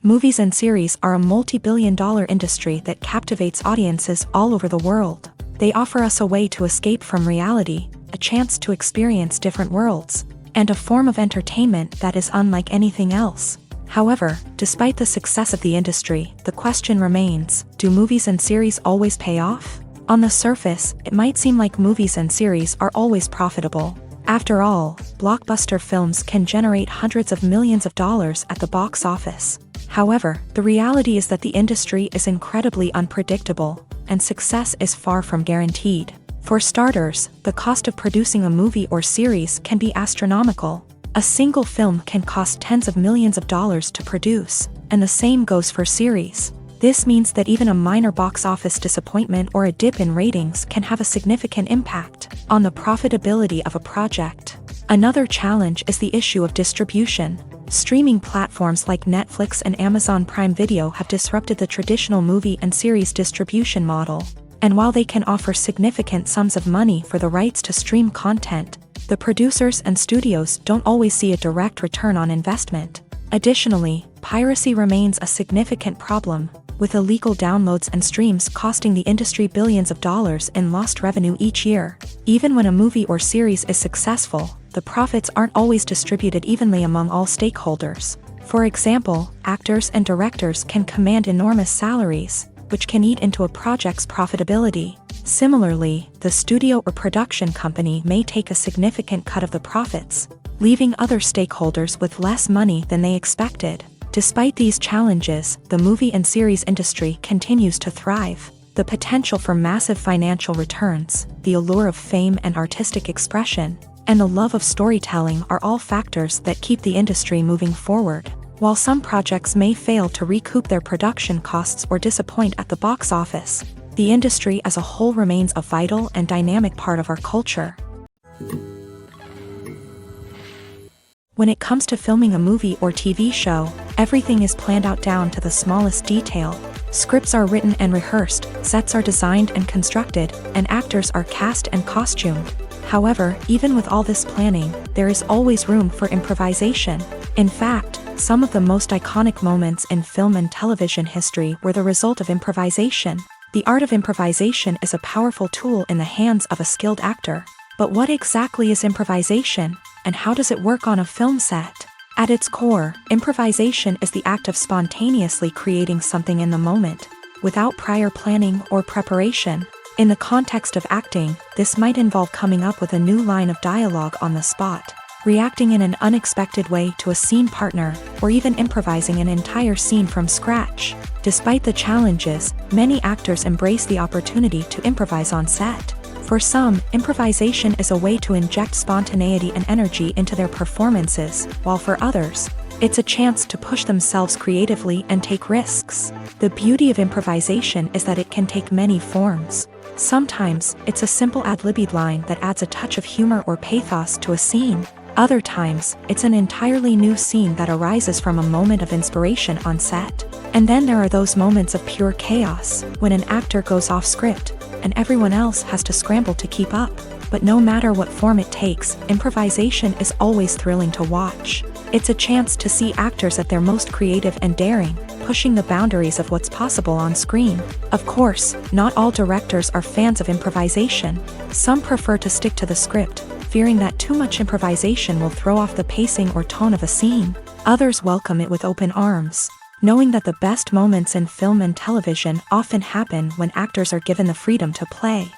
Movies and series are a multi-billion-dollar industry that captivates audiences all over the world. They offer us a way to escape from reality, a chance to experience different worlds, and a form of entertainment that is unlike anything else. However, despite the success of the industry, the question remains: do movies and series always pay off? On the surface, it might seem like movies and series are always profitable. After all, blockbuster films can generate hundreds of millions of dollars at the box office. However, the reality is that the industry is incredibly unpredictable, and success is far from guaranteed. For starters, the cost of producing a movie or series can be astronomical. A single film can cost tens of millions of dollars to produce, and the same goes for series. This means that even a minor box office disappointment or a dip in ratings can have a significant impact on the profitability of a project. Another challenge is the issue of distribution. Streaming platforms like Netflix and Amazon Prime Video have disrupted the traditional movie and series distribution model. And while they can offer significant sums of money for the rights to stream content, the producers and studios don't always see a direct return on investment. Additionally, piracy remains a significant problem, with illegal downloads and streams costing the industry billions of dollars in lost revenue each year. Even when a movie or series is successful, the profits aren't always distributed evenly among all stakeholders. For example, actors and directors can command enormous salaries, which can eat into a project's profitability. Similarly, the studio or production company may take a significant cut of the profits, leaving other stakeholders with less money than they expected. Despite these challenges, the movie and series industry continues to thrive. The potential for massive financial returns, the allure of fame and artistic expression, and the love of storytelling are all factors that keep the industry moving forward. While some projects may fail to recoup their production costs or disappoint at the box office, the industry as a whole remains a vital and dynamic part of our culture. When it comes to filming a movie or TV show, everything is planned out down to the smallest detail. Scripts are written and rehearsed, sets are designed and constructed, and actors are cast and costumed. However, even with all this planning, there is always room for improvisation. In fact, some of the most iconic moments in film and television history were the result of improvisation. The art of improvisation is a powerful tool in the hands of a skilled actor. But what exactly is improvisation, and how does it work on a film set? At its core, improvisation is the act of spontaneously creating something in the moment, without prior planning or preparation. In the context of acting, this might involve coming up with a new line of dialogue on the spot, reacting in an unexpected way to a scene partner, or even improvising an entire scene from scratch. Despite the challenges, many actors embrace the opportunity to improvise on set. For some, improvisation is a way to inject spontaneity and energy into their performances, while for others, it's a chance to push themselves creatively and take risks. The beauty of improvisation is that it can take many forms. Sometimes, it's a simple ad-libbed line that adds a touch of humor or pathos to a scene. Other times, it's an entirely new scene that arises from a moment of inspiration on set. And then there are those moments of pure chaos, when an actor goes off script, and everyone else has to scramble to keep up. But no matter what form it takes, improvisation is always thrilling to watch. It's a chance to see actors at their most creative and daring, pushing the boundaries of what's possible on screen. Of course, not all directors are fans of improvisation. Some prefer to stick to the script, fearing that too much improvisation will throw off the pacing or tone of a scene. Others welcome it with open arms, knowing that the best moments in film and television often happen when actors are given the freedom to play.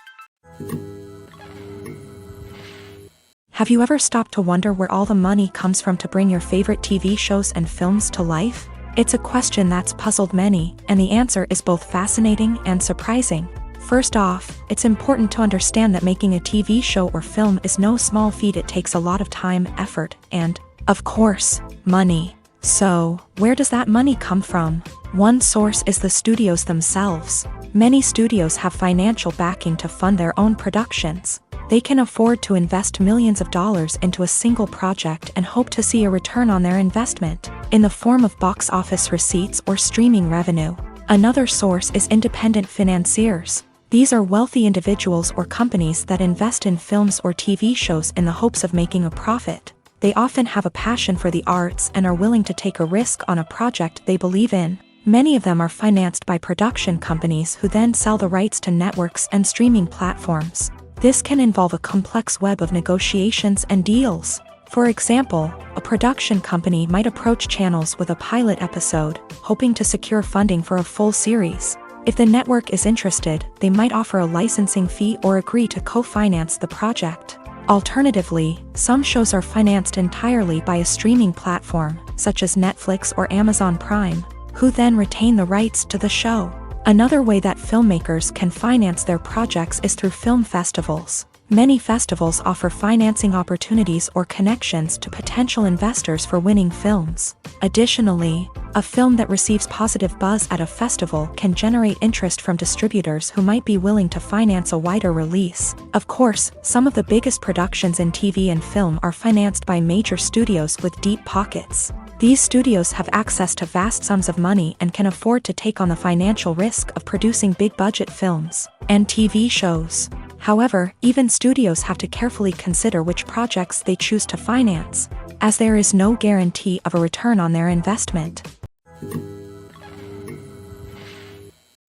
Have you ever stopped to wonder where all the money comes from to bring your favorite TV shows and films to life? It's a question that's puzzled many, and the answer is both fascinating and surprising. First off, it's important to understand that making a TV show or film is no small feat. It takes a lot of time, effort, and, of course, money. So, where does that money come from? One source is the studios themselves. Many studios have financial backing to fund their own productions. They can afford to invest millions of dollars into a single project and hope to see a return on their investment, in the form of box office receipts or streaming revenue. Another source is independent financiers. These are wealthy individuals or companies that invest in films or TV shows in the hopes of making a profit. They often have a passion for the arts and are willing to take a risk on a project they believe in. Many of them are financed by production companies who then sell the rights to networks and streaming platforms. This can involve a complex web of negotiations and deals. For example, a production company might approach channels with a pilot episode, hoping to secure funding for a full series. If the network is interested, they might offer a licensing fee or agree to co-finance the project. Alternatively, some shows are financed entirely by a streaming platform, such as Netflix or Amazon Prime, who then retain the rights to the show. Another way that filmmakers can finance their projects is through film festivals. Many festivals offer financing opportunities or connections to potential investors for winning films. Additionally, a film that receives positive buzz at a festival can generate interest from distributors who might be willing to finance a wider release. Of course, some of the biggest productions in TV and film are financed by major studios with deep pockets. These studios have access to vast sums of money and can afford to take on the financial risk of producing big-budget films and TV shows. However, even studios have to carefully consider which projects they choose to finance, as there is no guarantee of a return on their investment.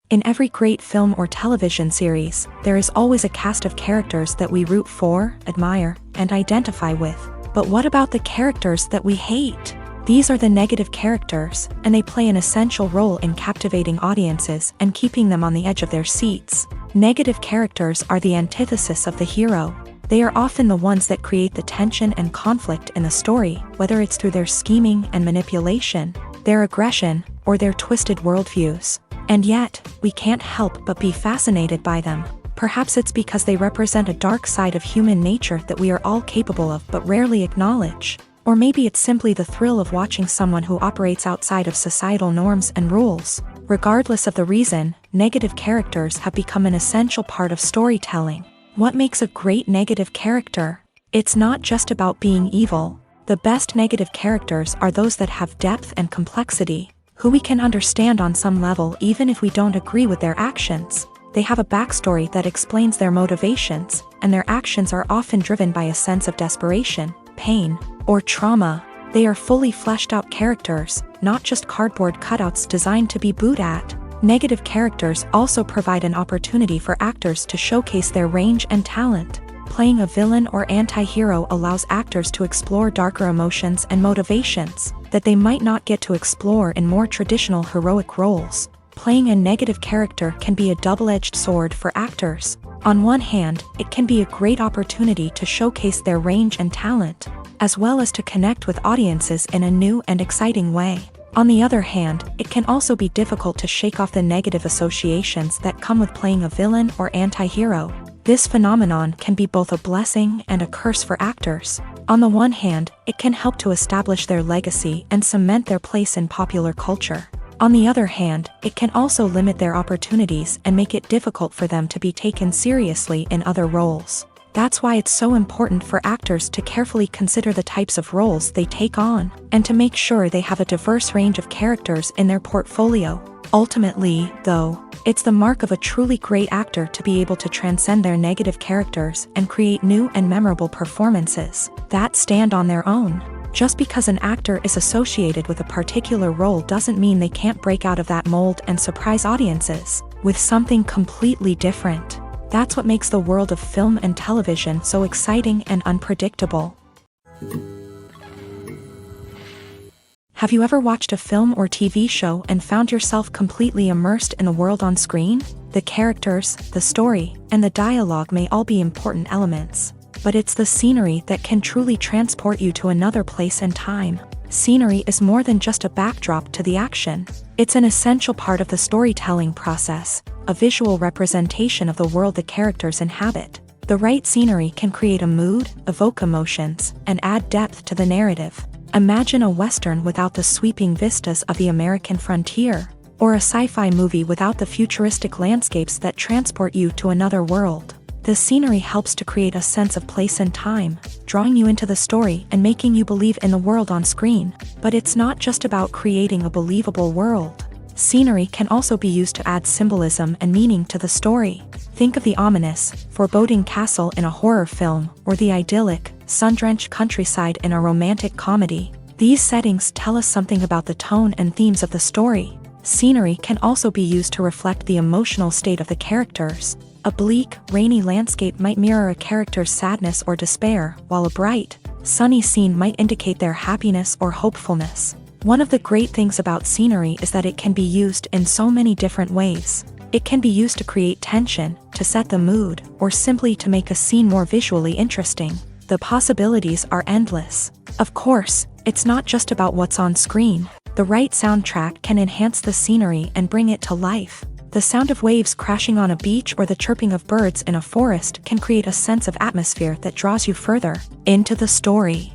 In every great film or television series, there is always a cast of characters that we root for, admire, and identify with. But what about the characters that we hate? These are the negative characters, and they play an essential role in captivating audiences and keeping them on the edge of their seats. Negative characters are the antithesis of the hero. They are often the ones that create the tension and conflict in the story, whether it's through their scheming and manipulation, their aggression, or their twisted worldviews. And yet, we can't help but be fascinated by them. Perhaps it's because they represent a dark side of human nature that we are all capable of but rarely acknowledge. Or maybe it's simply the thrill of watching someone who operates outside of societal norms and rules. Regardless of the reason, negative characters have become an essential part of storytelling. What makes a great negative character? It's not just about being evil. The best negative characters are those that have depth and complexity, who we can understand on some level even if we don't agree with their actions. They have a backstory that explains their motivations, and their actions are often driven by a sense of desperation, pain, or trauma. They are fully fleshed out characters, not just cardboard cutouts designed to be booed at. Negative characters also provide an opportunity for actors to showcase their range and talent. Playing a villain or anti-hero allows actors to explore darker emotions and motivations that they might not get to explore in more traditional heroic roles. Playing a negative character can be a double-edged sword for actors. On one hand, it can be a great opportunity to showcase their range and talent. as well as to connect with audiences in a new and exciting way. On the other hand, it can also be difficult to shake off the negative associations that come with playing a villain or anti-hero. This phenomenon can be both a blessing and a curse for actors. On the one hand, it can help to establish their legacy and cement their place in popular culture. On the other hand, it can also limit their opportunities and make it difficult for them to be taken seriously in other roles. That's why it's so important for actors to carefully consider the types of roles they take on, and to make sure they have a diverse range of characters in their portfolio. Ultimately, though, it's the mark of a truly great actor to be able to transcend their negative characters and create new and memorable performances that stand on their own. Just because an actor is associated with a particular role doesn't mean they can't break out of that mold and surprise audiences with something completely different. That's what makes the world of film and television so exciting and unpredictable. Have you ever watched a film or TV show and found yourself completely immersed in the world on screen? The characters, the story, and the dialogue may all be important elements, but it's the scenery that can truly transport you to another place and time. Scenery is more than just a backdrop to the action. It's an essential part of the storytelling process, a visual representation of the world the characters inhabit. The right scenery can create a mood, evoke emotions, and add depth to the narrative. Imagine a Western without the sweeping vistas of the American frontier, or a sci-fi movie without the futuristic landscapes that transport you to another world. The scenery helps to create a sense of place and time, drawing you into the story and making you believe in the world on screen. But it's not just about creating a believable world. Scenery can also be used to add symbolism and meaning to the story. Think of the ominous, foreboding castle in a horror film, or the idyllic, sun-drenched countryside in a romantic comedy. These settings tell us something about the tone and themes of the story. Scenery can also be used to reflect the emotional state of the characters. A bleak, rainy landscape might mirror a character's sadness or despair, while a bright, sunny scene might indicate their happiness or hopefulness. One of the great things about scenery is that it can be used in so many different ways. It can be used to create tension, to set the mood, or simply to make a scene more visually interesting. The possibilities are endless. Of course, it's not just about what's on screen. The right soundtrack can enhance the scenery and bring it to life. The sound of waves crashing on a beach or the chirping of birds in a forest can create a sense of atmosphere that draws you further into the story.